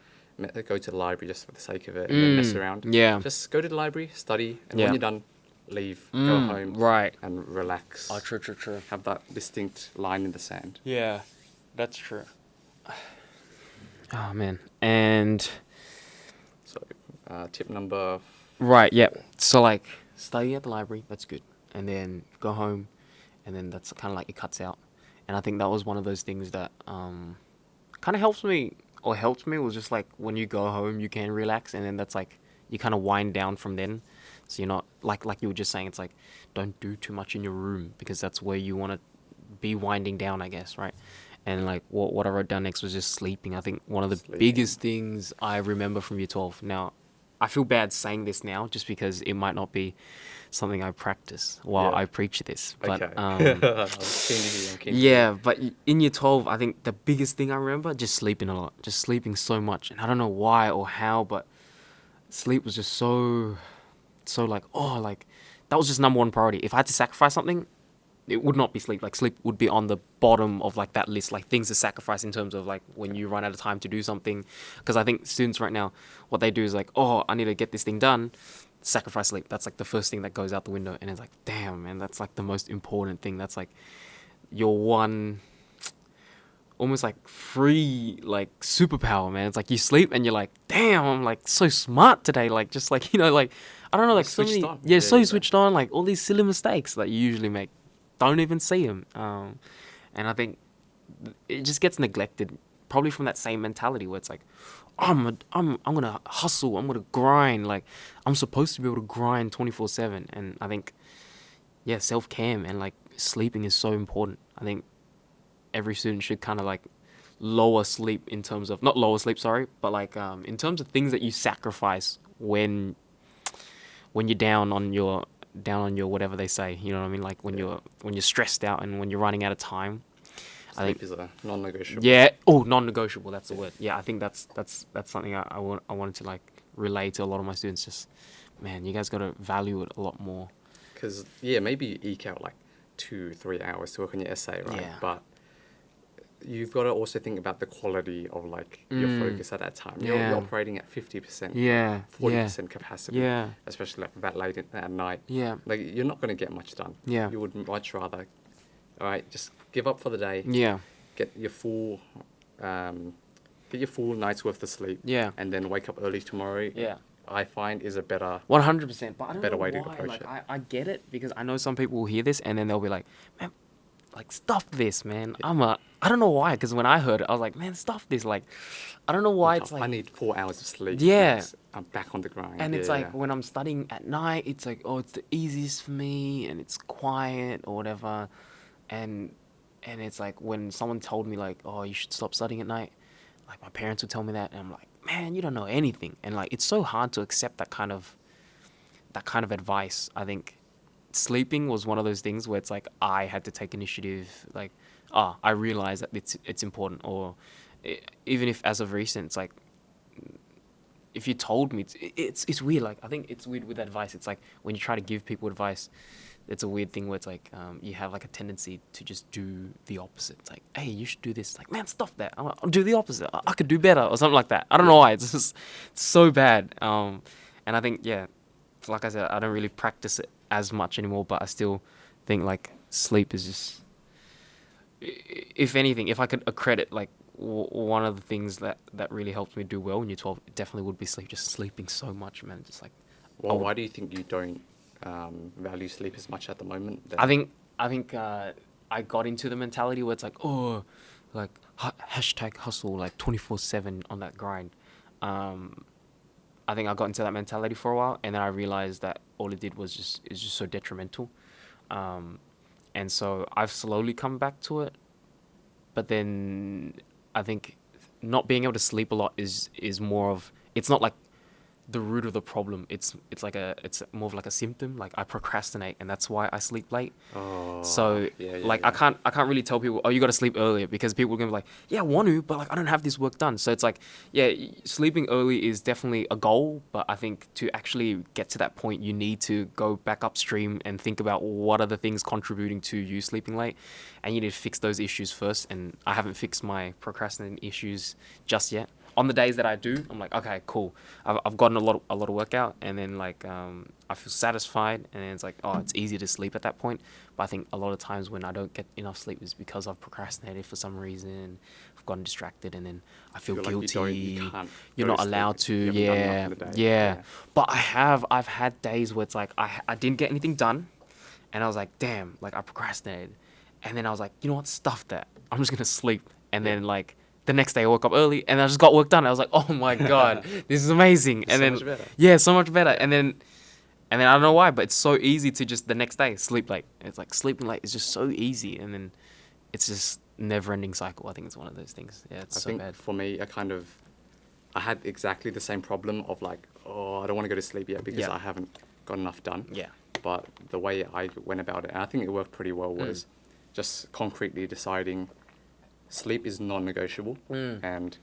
go to the library just for the sake of it and then mess around. Yeah. Just go to the library, study, and when you're done, leave, go home. Right. And relax. Oh, true. Have that distinct line in the sand. Yeah, that's true. Oh, man. And... So, tip number... Right, yeah. So, like, study at the library, that's good. And then go home, and then that's kind of like it cuts out. And I think that was one of those things that kind of helped me, was just like when you go home, you can relax, and then that's like, you kind of wind down from then. So you're not, like you were just saying, it's like, don't do too much in your room, because that's where you want to be winding down, I guess, right? And like, what I wrote down next was just sleeping. I think one of the biggest things I remember from year 12. Now, I feel bad saying this now just because it might not be something I practice while I preach this. But, but in year 12, I think the biggest thing I remember, just sleeping a lot. Just sleeping so much. And I don't know why or how, but sleep was just so like, that was just number one priority. If I had to sacrifice something, it would not be sleep. Like, sleep would be on the bottom of like that list, like things to sacrifice in terms of like when you run out of time to do something. Because I think students right now, what they do is like, oh, I need to get this thing done, sacrifice sleep. That's like the first thing that goes out the window. And it's like, damn, man, that's like the most important thing. That's like your one almost like free like superpower, man. It's like you sleep and you're like, damn, I'm like so smart today. Like, just like, you know, like, I don't know, like so many, switched on, like all these silly mistakes that you usually make. Don't even see them. And I think it just gets neglected, probably from that same mentality where it's like, I'm gonna hustle, I'm gonna grind, like I'm supposed to be able to grind 24/7. And I think, self-care and like sleeping is so important. I think every student should kind of like lower sleep in terms of, not lower sleep, sorry, but like in terms of things that you sacrifice when you're down on your whatever they say, you know what I mean? Like when you're stressed out and when you're running out of time. Sleep is a non-negotiable. Yeah. Oh, non-negotiable. That's the word. Yeah, I think that's something I wanted to like relay to a lot of my students. Just, man, you guys got to value it a lot more. Because maybe you eke out like 2-3 hours to work on your essay, right? Yeah. But you've got to also think about the quality of like your focus at that time. You're operating at 50%, 40% capacity, especially like that late at night. Yeah, like you're not going to get much done. Yeah, you would much rather, all right, just give up for the day. Yeah, get your full night's worth of sleep. Yeah, and then wake up early tomorrow. Yeah, I find is a better 100%. But I don't know way why. To approach it. I get it, because I know some people will hear this and then they'll be like, man, like, stuff this, man. I don't know why, because when I heard it, I was like, man, stuff this. Like, I don't know why it's like... I need 4 hours of sleep. Yeah. I'm back on the grind. And it's like, when I'm studying at night, it's like, oh, it's the easiest for me, and it's quiet, or whatever. And it's like, when someone told me, like, oh, you should stop studying at night, like, my parents would tell me that, and I'm like, man, you don't know anything. And, like, it's so hard to accept that kind of advice. I think sleeping was one of those things where it's like I had to take initiative, like, I realized that it's important. Or even if as of recent, it's like, if you told me, it's weird. Like, I think it's weird with advice. It's like when you try to give people advice, it's a weird thing where it's like you have like a tendency to just do the opposite. It's like, hey, you should do this. It's like, man, stop that. I'll do the opposite. I could do better, or something like that. I don't know why. It's just so bad. And I think, like I said, I don't really practice it as much anymore, but I still think like sleep is just, if anything, if I could accredit like one of the things that really helped me do well in year 12, it definitely would be sleep. Just sleeping so much, man. Just like, well, why do you think you don't value sleep as much at the moment? I think I got into the mentality where it's like, oh, like hashtag hustle, like 24/7 on that grind. I think I got into that mentality for a while, and then I realized that all it did was just so detrimental. And so I've slowly come back to it, but then I think not being able to sleep a lot is more of, it's not like the root of the problem. It's more of like a symptom. Like I procrastinate, and that's why I sleep late. Oh, So yeah, like yeah. I can't really tell people, oh, you got to sleep earlier, because people are gonna be like, yeah, I want to, but like I don't have this work done. So it's like, yeah, sleeping early is definitely a goal, but I think to actually get to that point, you need to go back upstream and think about what are the things contributing to you sleeping late, and you need to fix those issues first. And I haven't fixed my procrastinating issues just yet. On the days that I do, I'm like, okay, cool. I've gotten a lot of workout, and then like I feel satisfied, and then it's like, oh, it's easy to sleep at that point. But I think a lot of times when I don't get enough sleep is because I've procrastinated for some reason. I've gotten distracted, and then I feel guilty. Like you're not allowed to. Yeah. But I've had days where it's like I didn't get anything done, and I was like, damn, like I procrastinated, and then I was like, you know what, stuff that. I'm just gonna sleep, and then like. The next day I woke up early and I just got work done. I was like, oh my God, this is amazing. And then, so much better. Yeah, so much better. And then I don't know why, but it's so easy to just the next day sleep late. It's like sleeping late is just so easy. And then it's just never ending cycle. I think it's one of those things. Yeah, it's so bad. For me, I had exactly the same problem of like, oh, I don't want to go to sleep yet because I haven't got enough done. Yeah. But the way I went about it, and I think it worked pretty well, was just concretely deciding sleep is non-negotiable. And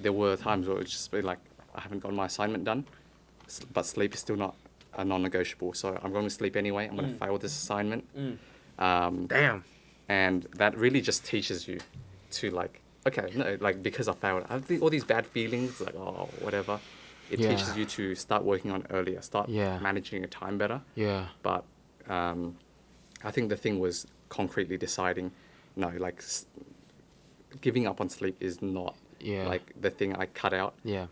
there were times where it would just be like, I haven't got my assignment done, but sleep is still not a non-negotiable. So I'm going to sleep anyway. I'm going to fail this assignment. Damn. And that really just teaches you to like, okay, no, like because I failed, I have all these bad feelings, like, oh, whatever. It teaches you to start working on earlier, start managing your time better. Yeah. But I think the thing was concretely deciding, no, like giving up on sleep is not like the thing I cut out. Yeah.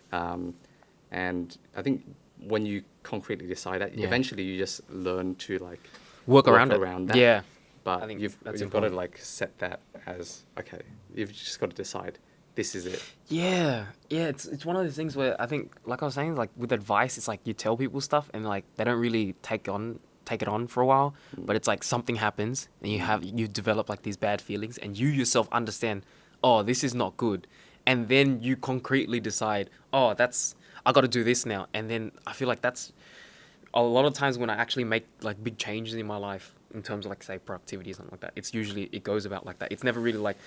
And I think when you concretely decide that, eventually you just learn to like work around that. Yeah. But I think you've got to like set that as, okay, you've just got to decide this is it. Yeah. Yeah. It's one of those things where I think, like I was saying, like with advice, it's like you tell people stuff and like they don't really take it on for a while, but it's like something happens and you develop like these bad feelings and you yourself understand, oh, this is not good. And then you concretely decide, oh, I got to do this now. And then I feel like that's a lot of times when I actually make like big changes in my life in terms of like, say, productivity or something like that. It's usually, it goes about like that. It's never really like,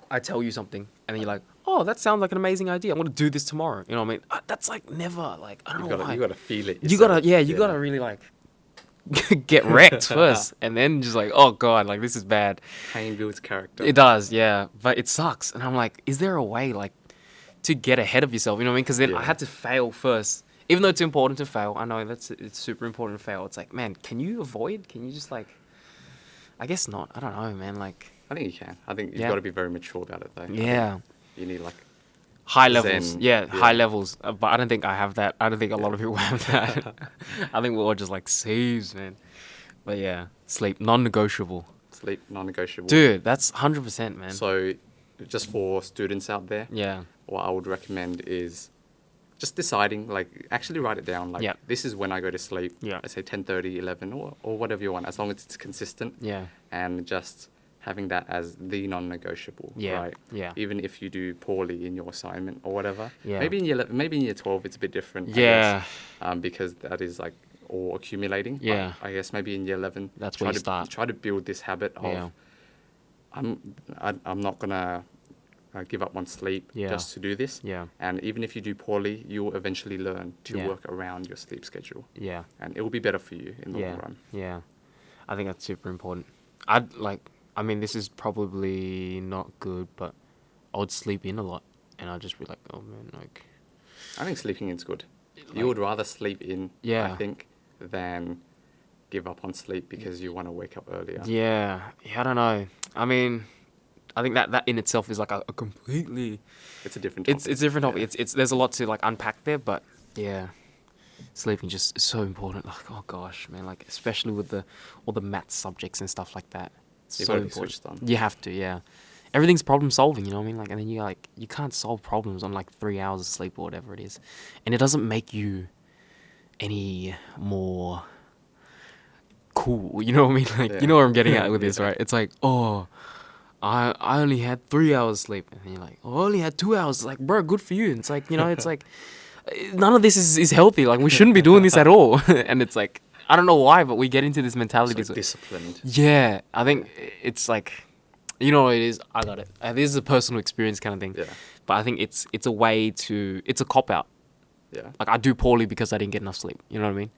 I tell you something and then you're like, oh, that sounds like an amazing idea. I'm going to do this tomorrow. You know what I mean? That's like never, like, I don't know why. You got to feel it yourself. You got to really like get wrecked first and then just like, oh God, like this is bad. Pain builds character. It does, yeah. But it sucks. And I'm like, is there a way like to get ahead of yourself? You know what I mean? Because then I had to fail first. Even though it's important to fail. I know it's super important to fail. It's like, man, can you avoid? Can you just like, I guess not. I don't know, man. Like, I think you can. I think you've got to be very mature about it though. Yeah. You need like high levels. High levels. But I don't think I have that. I don't think a lot of people have that. I think we're all just like sieves, man. But yeah, sleep, non-negotiable. Sleep, non-negotiable. Dude, that's 100%, man. So just for students out there, what I would recommend is just deciding, like, actually write it down. Like, this is when I go to sleep. Let's say 10:30, 11, or whatever you want, as long as it's consistent. And just having that as the non-negotiable, right? Even if you do poorly in your assignment or whatever. Maybe in year 12 it's a bit different. I guess, because that is like all accumulating. But I guess maybe in year 11, that's where you start. Try to build this habit of, I'm not gonna give up on sleep just to do this. And even if you do poorly, you'll eventually learn to work around your sleep schedule. And it will be better for you in the long run. I think that's super important. I mean, this is probably not good, but I would sleep in a lot, and I'd just be like, oh man, like. I think sleeping in's good. You would rather sleep in, Yeah. I think, than give up on sleep because you want to wake up earlier. Yeah, I don't know. I mean, I think that in itself is like a completely. It's a different topic. It's a different topic. It's there's a lot to like unpack there, but yeah, sleeping just is so important. Like, oh gosh, man, like especially with all the math subjects and stuff like that. It's You've so got to be important. switched on. You have to, yeah. Everything's problem solving, you know what I mean? Like, and then you can't solve problems on like 3 hours of sleep or whatever it is, and it doesn't make you any more cool. You know what I mean? Like, you know where I'm getting at with this, right? It's like, oh, I only had 3 hours sleep, and then you're like, oh, I only had 2 hours. It's like, bro, good for you. And it's like, you know, it's like none of this is healthy. Like, we shouldn't be doing this at all. And it's like, I don't know why, but we get into this mentality. It's like disciplined. Yeah, I think it's like, you know what it is? I got it. This is a personal experience kind of thing. Yeah. But I think it's a way to, it's a cop-out. Yeah. Like, I do poorly because I didn't get enough sleep. You know what I mean?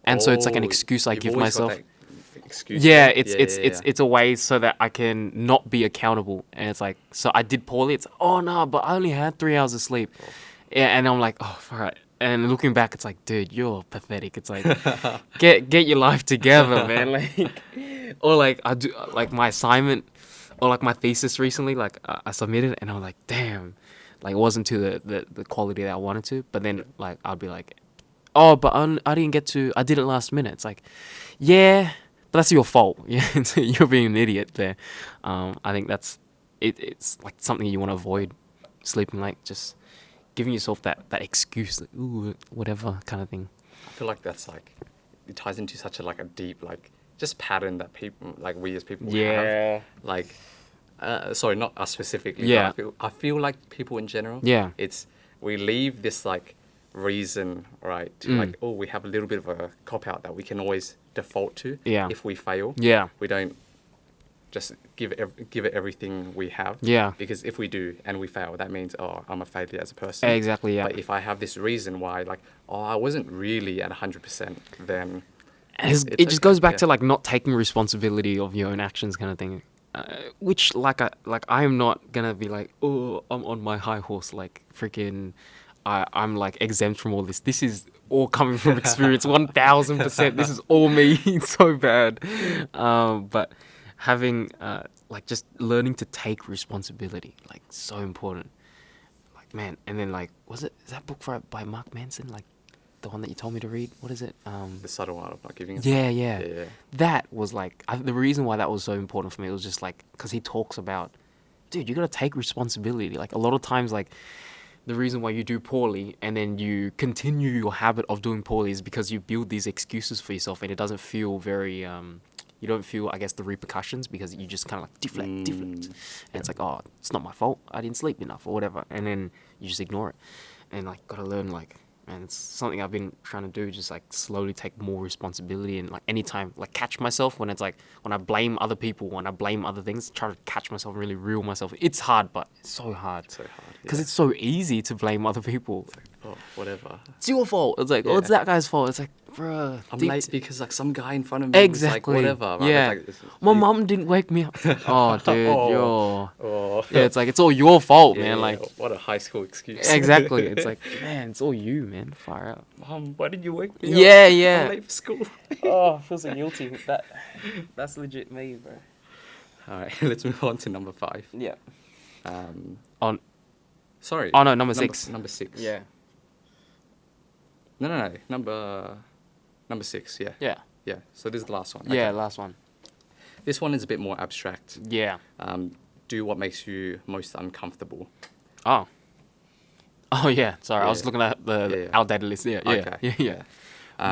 And so it's like an excuse I give myself. Excuse. Yeah, it's a way so that I can not be accountable. And it's like, so I did poorly. It's like, oh no, but I only had 3 hours of sleep. Oh. Yeah, and I'm like, oh, all right. And looking back, it's like, dude, you're pathetic. It's like, get your life together, man. Like, or like I do like my assignment or like my thesis recently. Like I submitted and I was like, damn, like it wasn't to the quality that I wanted to. But then like I'd be like, oh, but I did it last minute. It's like, yeah, but that's your fault. Yeah, you're being an idiot there. I think that's it. It's like something you want to avoid, sleeping late, just giving yourself that excuse, like, ooh, whatever kind of thing. I feel like that's like, it ties into such a deep, like, just pattern that people, like we as people have. Like, sorry, not us specifically. Yeah. But I feel like people in general. Yeah. We leave this like reason, right? To like, oh, we have a little bit of a cop out that we can always default to. Yeah. If we fail. Yeah. We don't just give it everything we have. Yeah. Because if we do and we fail, that means, oh, I'm a failure as a person. Exactly, yeah. But if I have this reason why, like, oh, I wasn't really at 100%, then it just goes back to like not taking responsibility of your own actions, kind of thing. Which I am not gonna be like, oh, I'm on my high horse, like freaking, I'm like exempt from all this. This is all coming from experience, 1000%. This is all me. It's so bad. But having like just learning to take responsibility, like so important. Like, man, and then like, is that book by Mark Manson, like the one that you told me to read? What is it? The Subtle Art of Not Giving a Fuck. Yeah. That was like, the reason why that was so important for me was just like, because he talks about, dude, you got to take responsibility. Like a lot of times, like the reason why you do poorly and then you continue your habit of doing poorly is because you build these excuses for yourself, and it doesn't feel very, you don't feel, I guess, the repercussions, because you just kind of like deflect. And it's like, oh, it's not my fault. I didn't sleep enough or whatever. And then you just ignore it. And like, got to learn, like, man, it's something I've been trying to do, just like slowly take more responsibility. And like anytime, like catch myself when it's like, when I blame other people, when I blame other things, try to catch myself and really reel myself. It's hard, but it's so hard. Because it's so easy to blame other people. It's like, oh, whatever. It's your fault. It's like, oh, it's that guy's fault. It's like, bruh. I'm late because like some guy in front of me was like, whatever. Right? Yeah. Like, my mum didn't wake me up. Oh, dude, Oh. Yeah, it's like, it's all your fault, man. Like, what a high school excuse. Exactly. It's like, man, it's all you, man. Fire out. Mom, why did you wake me up? Yeah. I'm late for school. Oh, I feel so guilty. That's legit me, bro. All right, let's move on to number 5. Yeah. Sorry. Oh, no, number 6. Number 6. Yeah. No. Number 6, yeah. Yeah, so this is the last one. Yeah, last one. This one is a bit more abstract. Yeah. Do what makes you most uncomfortable. Oh, yeah. Sorry, I was looking at the outdated list. Yeah.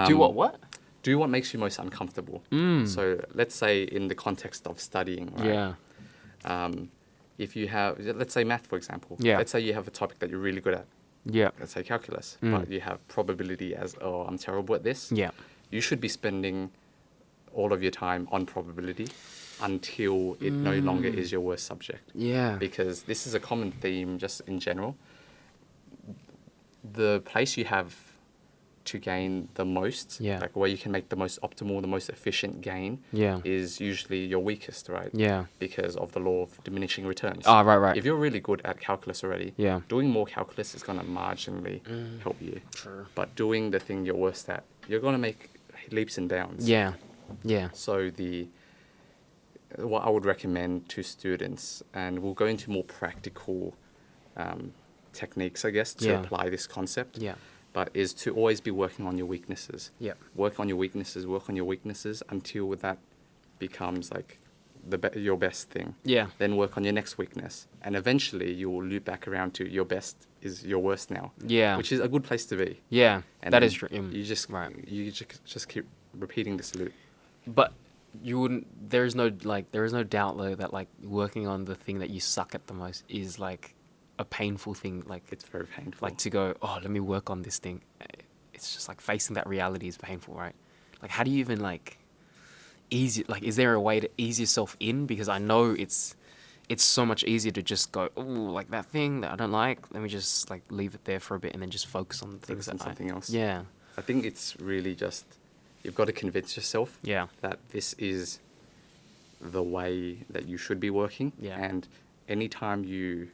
Do what? Do what makes you most uncomfortable. So let's say in the context of studying, right? Yeah. If you have, let's say math, for example. Yeah. Let's say you have a topic that you're really good at. Yeah. Let's say calculus. But you have probability as, oh, I'm terrible at this. Yeah. You should be spending all of your time on probability until it no longer is your worst subject. Yeah. Because this is a common theme just in general. The place you have to gain the most, Yeah. like where you can make the most optimal, the most efficient gain, Yeah. is usually your weakest, right? Yeah. Because of the law of diminishing returns. Ah, right. If you're really good at calculus already, Yeah. doing more calculus is going to marginally help you. True. But doing the thing you're worst at, you're going to make leaps and bounds. Yeah. Yeah. So what I would recommend to students, and we'll go into more practical techniques, I guess, to apply this concept. Yeah. But is to always be working on your weaknesses. Yeah. Work on your weaknesses until that becomes like your best thing. Yeah. Then work on your next weakness. And eventually you will loop back around to your best is your worst now. Yeah. Which is a good place to be. Yeah. And that then is true. You just keep repeating this loop. But you wouldn't. There is no doubt though that like working on the thing that you suck at the most is like a painful thing. Like It's very painful. like to go, oh, let me work on this thing. It's just like facing that reality is painful, right? Like, how do you even like ease? Like, is there a way to ease yourself in? Because I know it's so much easier to just go, oh, like that thing that I don't like. Let me just like leave it there for a bit and then just focus on the things Focus on something else. Yeah. I think it's really just you've got to convince yourself Yeah. that this is the way that you should be working. Yeah. And anytime you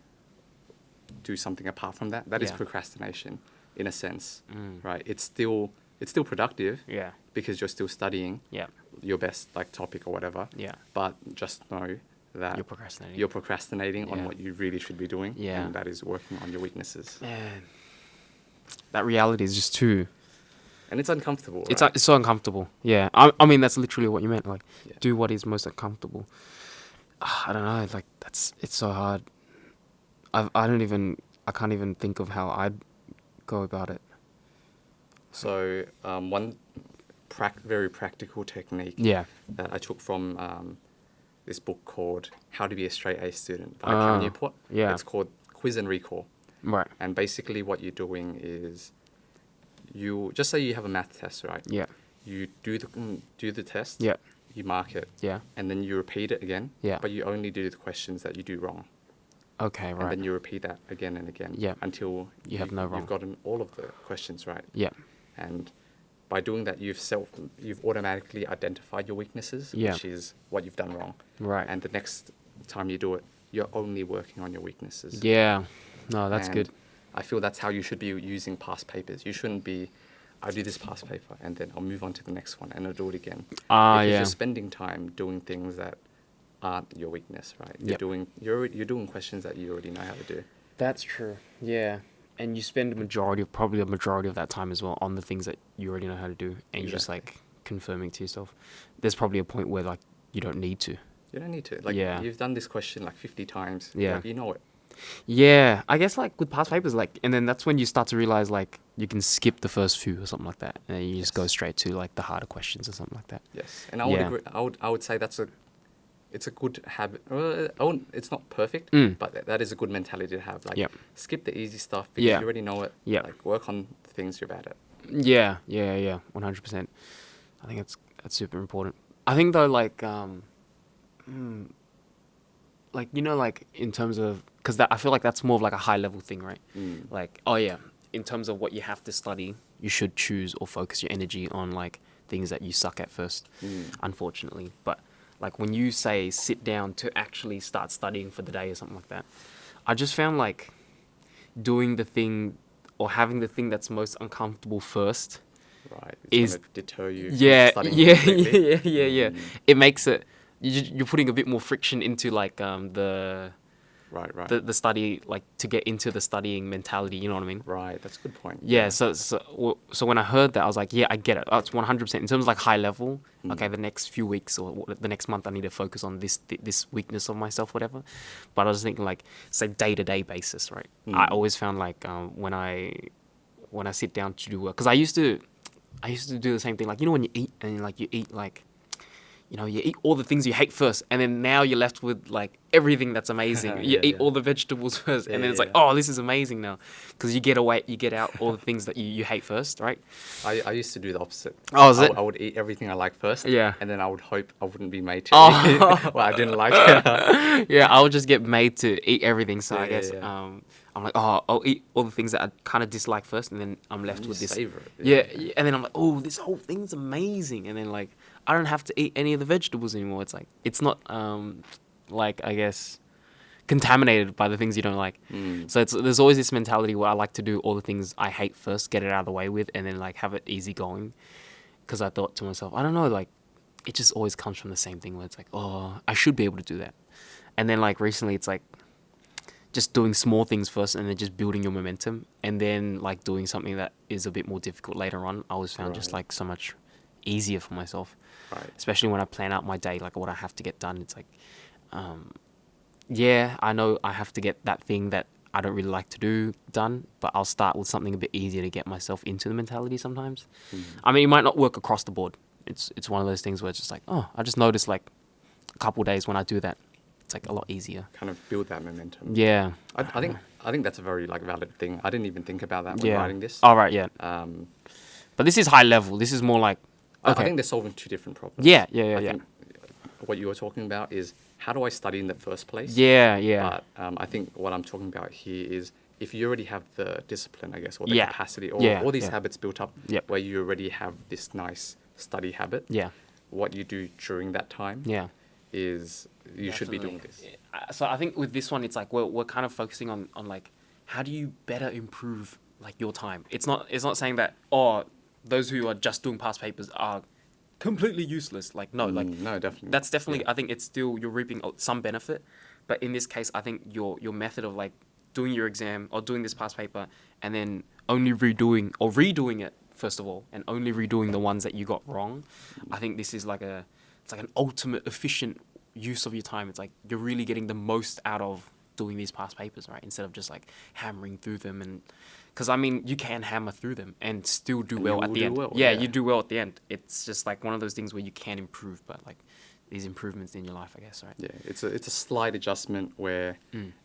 do something apart from that, that is Yeah. procrastination in a sense, right? It's still productive Yeah. because you're still studying Yeah. your best like topic or whatever. Yeah. But just know that You're procrastinating. you're procrastinating on Yeah. what you really should be doing. Yeah. And that is working on your weaknesses. Man, that reality is just too. And it's uncomfortable. It's right? it's so uncomfortable. Yeah. I mean, that's literally what you meant. Like, Yeah. do what is most uncomfortable. I don't know. Like, it's so hard. I can't even think of how I'd go about it. So one very practical technique Yeah. that I took from this book called How to Be a Straight A Student by Ah, Cal Newport. yeah. It's called Quiz and Recall. Right. And basically what you're doing is you just say you have a math test, right? Yeah. You do the test. Yeah. You mark it. Yeah. And then you repeat it again. Yeah. But you only do the questions that you do wrong. Okay. Right. And then you repeat that again and again. Yeah. Until You have no wrong. You've gotten all of the questions right. Yeah. And by doing that, you've automatically identified your weaknesses, Yeah. which is what you've done wrong. Right. And the next time you do it, you're only working on your weaknesses. Yeah. No, that's And good. I feel that's how you should be using past papers. You shouldn't be, I do this past paper and then I'll move on to the next one and I'll do it again. Because Yeah. you're spending time doing things that aren't your weakness, right? Yep. You're doing questions that you already know how to do. That's true. Yeah. And you spend probably a majority of that time as well on the things that you already know how to do, and you're just like confirming to yourself. There's probably a point where like you don't need to. You don't need to. Like Yeah. you've done this question like 50 times. Yeah. Like, you know it. Yeah, I guess like with past papers, like, and then that's when you start to realize like you can skip the first few or something like that, and then you just go straight to like the harder questions or something like that. Yes, and I would agree. I would say it's a good habit. It's not perfect, but that is a good mentality to have. Like, Yep. skip the easy stuff because you already know it. Yep. Like, work on the things you're bad at. Yeah, 100%. I think that's super important. I think though, like like in terms of, because I feel like that's more of like a high level thing, right? Like, oh yeah, in terms of what you have to study, you should choose or focus your energy on like things that you suck at first, unfortunately. But like when you say sit down to actually start studying for the day or something like that, I just found like doing the thing or having the thing that's most uncomfortable first Right. is going to deter you. yeah, from studying yeah, completely. yeah. It makes it, you're putting a bit more friction into like the Right. the study, like to get into the studying mentality, you know what I mean? Right. That's a good point. Yeah, so when I heard that, I was like, yeah, I get it. That's 100%. In terms of like high level, okay, the next few weeks or the next month, I need to focus on this weakness of myself, whatever. But I was thinking like, say day-to-day basis, right? I always found like when I sit down to do work, because I used to do the same thing. Like, you know, when you eat and like you eat like, you know, you eat all the things you hate first, and then now you're left with like everything that's amazing. You eat all the vegetables first, and then it's like, oh, this is amazing now, because you get out all the things that you hate first, right? I used to do the opposite. Oh, is it? I would eat everything I like first. Yeah. And then I would hope I wouldn't be made to Oh. eat what I didn't like. Yeah, I would just get made to eat everything. So I Yeah, guess yeah. I'm like, oh, I'll eat all the things that I kind of dislike first, and then I'm left with this. Savor it. Yeah, and then I'm like, oh, this whole thing's amazing, and then like I don't have to eat any of the vegetables anymore. It's like it's not like I guess contaminated by the things you don't like. So there's always this mentality where I like to do all the things I hate first, get it out of the way with, and then like have it easy going. Because I thought to myself, I don't know, like it just always comes from the same thing where it's like, oh, I should be able to do that. And then like recently it's like just doing small things first and then just building your momentum, and then like doing something that is a bit more difficult later on. I always found just like so much easier for myself, especially when I plan out my day, like what I have to get done. It's like, yeah, I know I have to get that thing that I don't really like to do done, but I'll start with something a bit easier to get myself into the mentality sometimes. I mean, it might not work across the board. It's one of those things where it's just like, oh, I just noticed like a couple of days when I do that, it's like a lot easier. Kind of build that momentum. Yeah. I think that's a very like valid thing. I didn't even think about that when writing this. Oh, right, yeah. But this is high level. This is more like, okay. I think they're solving two different problems. Yeah. I think what you were talking about is how do I study in the first place? Yeah. But I think what I'm talking about here is if you already have the discipline, I guess, or the capacity, or all these habits built up where you already have this nice study habit, what you do during that time is you should be doing this. So I think with this one, it's like we're kind of focusing on like how do you better improve like your time. It's not saying that, oh, those who are just doing past papers are completely useless. Like no, definitely. That's definitely. I think it's still you're reaping some benefit, but in this case, I think your method of like doing your exam or doing this past paper and then only redoing it first of all, and only redoing the ones that you got wrong. I think this is like it's like an ultimate efficient use of your time. It's like you're really getting the most out of doing these past papers, right? Instead of just like hammering through them, and because I mean you can hammer through them and still do well at the end. You do well at the end. It's just like one of those things where you can improve, but like these improvements in your life, I guess, right? Yeah, it's a slight adjustment where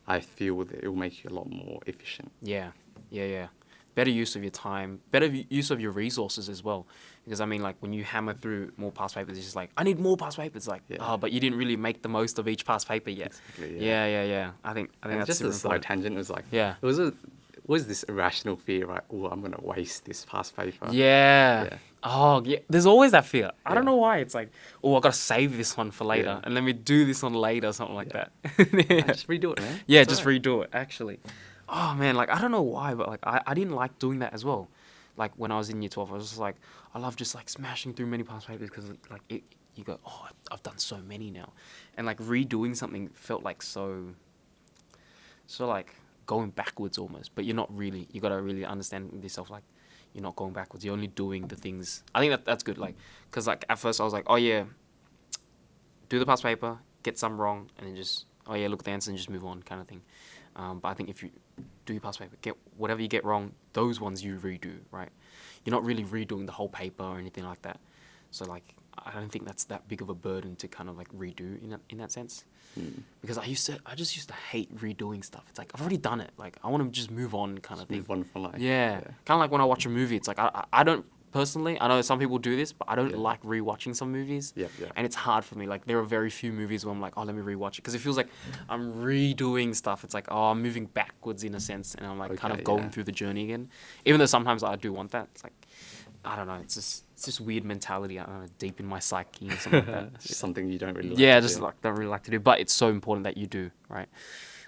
I feel that it will make you a lot more efficient. Yeah. Better use of your time, better use of your resources as well. Because I mean, like when you hammer through more past papers, it's just like, I need more past papers. Like, but you didn't really make the most of each past paper yet. Exactly, yeah. I think that's just a side tangent. It was like, it was this irrational fear, right? Oh, I'm gonna waste this past paper. Yeah. Oh, yeah. There's always that fear. I don't know why. It's like, oh, I gotta save this one for later, and let me do this one later, something like that. Just redo it, man. Yeah, just redo it. Actually. Oh man, like I don't know why, but like I didn't like doing that as well. Like when I was in year 12, I was just like, I love just like smashing through many past papers because like you go, oh, I've done so many now, and like redoing something felt like so like going backwards almost. But you're not really. You gotta really understand with yourself, like you're not going backwards. You're only doing the things. I think that's good, like because like at first I was like, oh yeah, do the past paper, get some wrong, and then just look at the answer and just move on, kind of thing. But I think if you do your past paper, get whatever you get wrong, those ones you redo, right? You're not really redoing the whole paper or anything like that. So like, I don't think that's that big of a burden to kind of like redo in that sense. Because I just used to hate redoing stuff. It's like, I've already done it. Like, I want to just move on kind of thing. Move on for life. Yeah. Kind of like when I watch a movie, it's like, I don't, personally, I know some people do this, but I don't like rewatching some movies. Yeah. And it's hard for me. Like, there are very few movies where I'm like, oh, let me rewatch it. Because it feels like I'm redoing stuff. It's like, oh, I'm moving backwards in a sense. And I'm like kind of going through the journey again. Even though sometimes I do want that. It's like, I don't know. It's just weird mentality. I don't know, deep in my psyche or something like that. It's just something you don't really like to do. Like, don't really like to do. But it's so important that you do, right?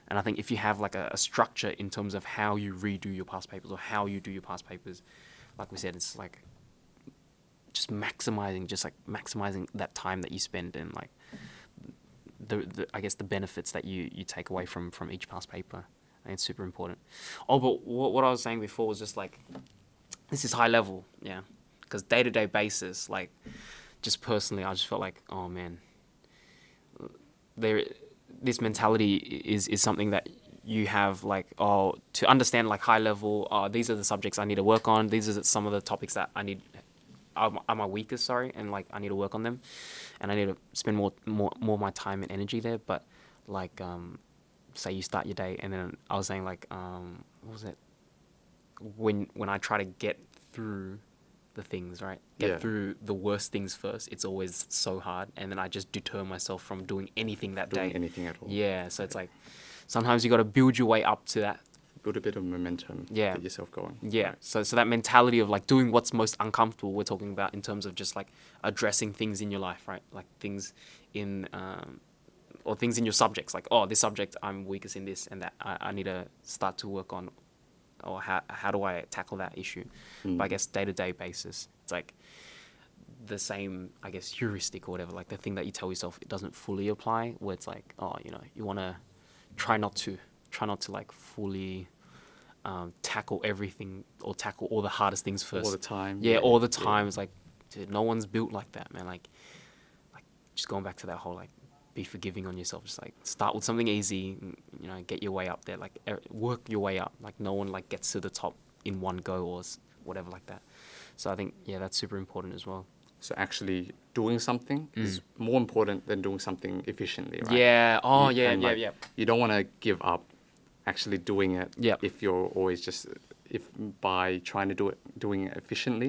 And I think if you have like a structure in terms of how you redo your past papers or how you do your past papers, like we said, it's like, just maximizing that time that you spend and like the I guess the benefits that you take away from each past paper. I think it's super important. Oh, but what I was saying before was just like, this is high level, yeah. Because day-to-day basis, like just personally, I just felt like, oh man, this mentality is something that you have like, oh, to understand like high level, these are the subjects I need to work on. These are some of the topics that are my weakest, and like I need to work on them, and I need to spend more of my time and energy there. But like, say you start your day, and then I was saying like, what was it? When I try to get through the things, right? Get through the worst things first. It's always so hard, and then I just deter myself from doing anything that day. Anything at all. Yeah, so it's like sometimes you got to build your way up to that build a bit of momentum. Yeah. Get yourself going. Yeah. Right. So that mentality of like doing what's most uncomfortable, we're talking about in terms of just like addressing things in your life, right? Like things in or things in your subjects, like, oh, this subject I'm weakest in this and that I need to start to work on, or how do I tackle that issue? But I guess day-to-day basis, it's like the same, I guess, heuristic or whatever, like the thing that you tell yourself it doesn't fully apply, where it's like, oh, you know, you want to try not to like fully tackle everything or tackle all the hardest things first. All the time. Yeah, all the time. It's like, dude, no one's built like that, man. Like just going back to that whole, like, be forgiving on yourself. Just like start with something easy, you know, get your way up there, like work your way up. Like no one like gets to the top in one go or whatever like that. So I think, yeah, that's super important as well. So actually doing something is more important than doing something efficiently, right? Yeah. Oh, You don't want to give up actually doing it if you're always just, if by trying to doing it efficiently,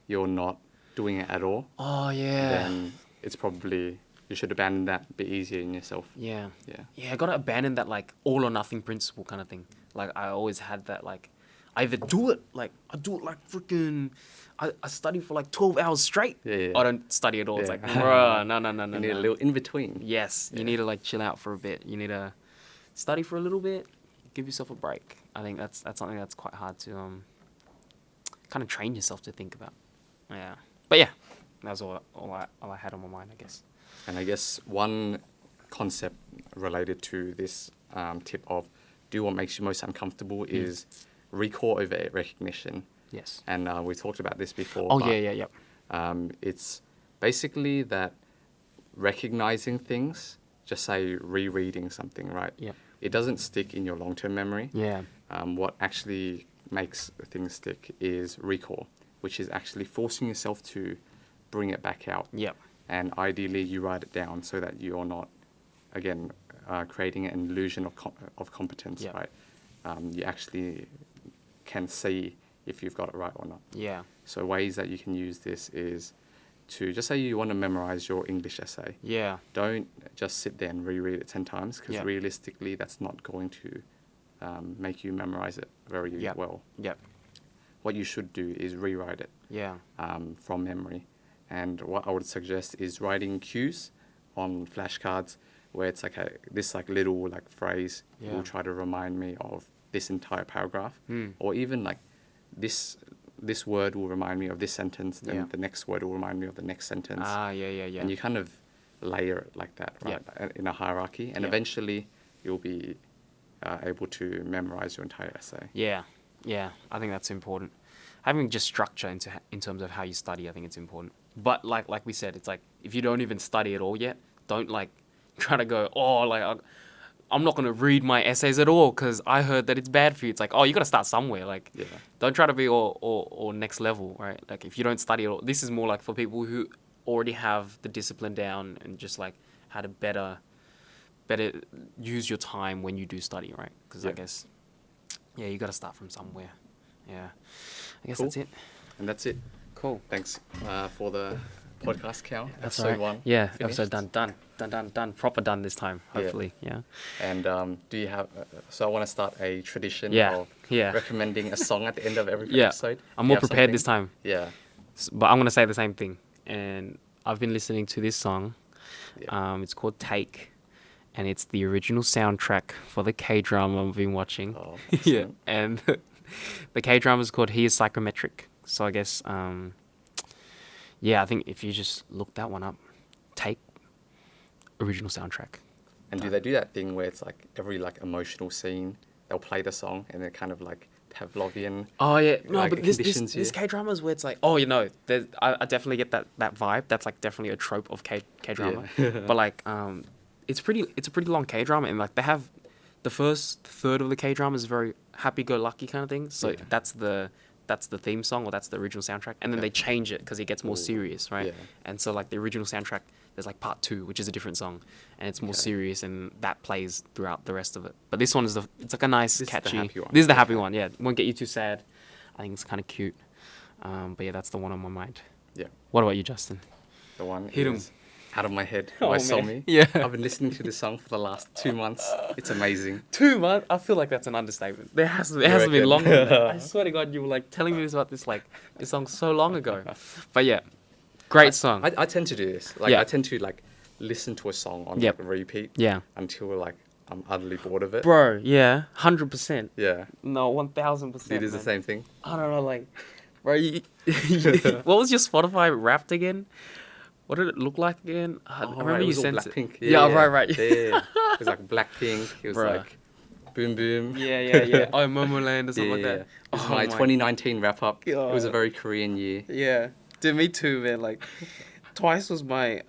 you're not doing it at all. Oh, yeah. Then it's probably, you should abandon that, be easier in yourself. Yeah. Yeah. Yeah, I got to abandon that, like, all or nothing principle kind of thing. Like, I always had that, like, I either do it, like, I do it like freaking, I study for like 12 hours straight. Yeah. I don't study at all. It's like, bruh, no. You need a little in between. Yes, you need to like chill out for a bit. You need to study for a little bit, give yourself a break. I think that's something that's quite hard to kind of train yourself to think about. Yeah. But yeah, that's all I had on my mind, I guess. And I guess one concept related to this tip of do what makes you most uncomfortable is recall over recognition. Yes. And we talked about this before. Oh, yeah. It's basically that recognizing things, just say rereading something, right? Yeah. It doesn't stick in your long-term memory. Yeah. What actually makes things stick is recall, which is actually forcing yourself to bring it back out. Yep. And ideally, you write it down so that you're not, again, creating an illusion of competence, right? You actually can see if you've got it right or not. Yeah. So ways that you can use this is to just say you want to memorize your English essay. Yeah. Don't just sit there and reread it 10 times because realistically that's not going to make you memorize it very well. Yep. What you should do is rewrite it from memory. And what I would suggest is writing cues on flashcards where it's like this like little like phrase will try to remind me of this entire paragraph, or even like this word will remind me of this sentence, then the next word will remind me of the next sentence. Yeah. And you kind of layer it like that, right? In a hierarchy, and eventually you'll be able to memorize your entire essay. Yeah. I think that's important. Having just structure in terms of how you study, I think it's important. But like we said, it's like if you don't even study at all yet, don't like try to go, I'm not going to read my essays at all because I heard that it's bad for you. It's like, you got to start somewhere. Like, don't try to be all next level, right? Like, if you don't study at all, this is more like for people who already have the discipline down and just like how to better use your time when you do study, right? Because I guess, you got to start from somewhere. Yeah. I guess that's it. And that's it. Cool. Thanks for the podcast, Cal. That's episode right. 1. Yeah, finished. episode done. Proper done this time, hopefully. Yeah. And do you have... so I want to start a tradition of recommending a song at the end of every episode. I'm more prepared this time. Yeah. But I'm going to say the same thing. And I've been listening to this song. It's called Take. And it's the original soundtrack for the K-drama I've been watching. Oh, And the K-drama is called He is Psychometric. So I guess... I think if you just look that one up, Take, original soundtrack. And do they do that thing where it's like every like emotional scene, they'll play the song and they're kind of like Pavlovian? Oh yeah, no, like, but this K-dramas where it's like, I definitely get that vibe. That's like definitely a trope of K-drama. But like, it's a pretty long K-drama, and like they have the first third of the K-drama is very happy-go-lucky kind of thing. So that's the theme song, or that's the original soundtrack, and then they change it because it gets more serious, right? And so like the original soundtrack, there's like part 2, which is a different song, and it's more serious, and that plays throughout the rest of it. But this one is it's like a nice, catchy. This is the happy one. Yeah, won't get you too sad. I think it's kind of cute. But yeah, that's the one on my mind. Yeah. What about you, Justin? The one Hit 'em. out of my head. Oh, Why Saw man. Me. Yeah. I've been listening to this song for the last 2 months. It's amazing. 2 months? I feel like that's an understatement. It hasn't been reckon? longer than that. I swear to God, you were like telling me this song so long ago. But yeah, great song. I tend to do this. Like, Yeah. I tend to like listen to a song on Yep. like, repeat. Yeah. Until like I'm utterly bored of it. Bro, yeah, 100%. Yeah. No, 1000%. It is the same thing. I don't know, like, bro, what was your Spotify Wrapped again? What did it look like again? I remember right, it you was all sent Blackpink. it. Yeah, right. Yeah. It was like Blackpink. It was Bruh. like Boom Boom. Yeah. Oh, Momoland or something like that. It was Oh my 2019 wrap up. It was a God. very Korean year. Yeah, dude, me too, man. Like, Twice was my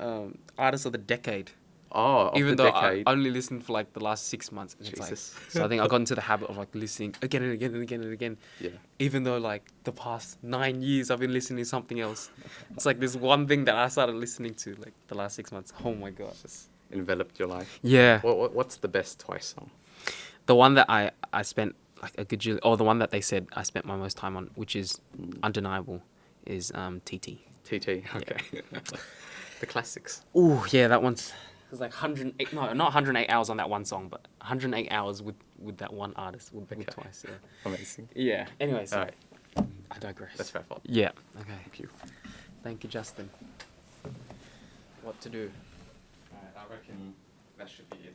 artist of the decade. Oh, of Even the though decade. I only listened for like the last 6 months. And it's like, Jesus. so I think I got into the habit of like listening again and again and again and again. Yeah. Even though like the past 9 years I've been listening to something else. It's like this one thing that I started listening to like the last 6 months. Oh my god. Just enveloped your life. Yeah. What's the best Twice song? The one that I spent like a gajillion, or the one that they said I spent my most time on, which is undeniable, is TT. TT. Okay. The classics. Oh yeah, that one's. It was like 108, no, not 108 hours on that one song, but 108 hours with that one artist, with Twice, yeah. Amazing. Yeah, anyway, so Alright. I digress. Let's wrap up. Yeah, okay. Thank you. Thank you, Justin. What to do? Alright, I reckon that should be it.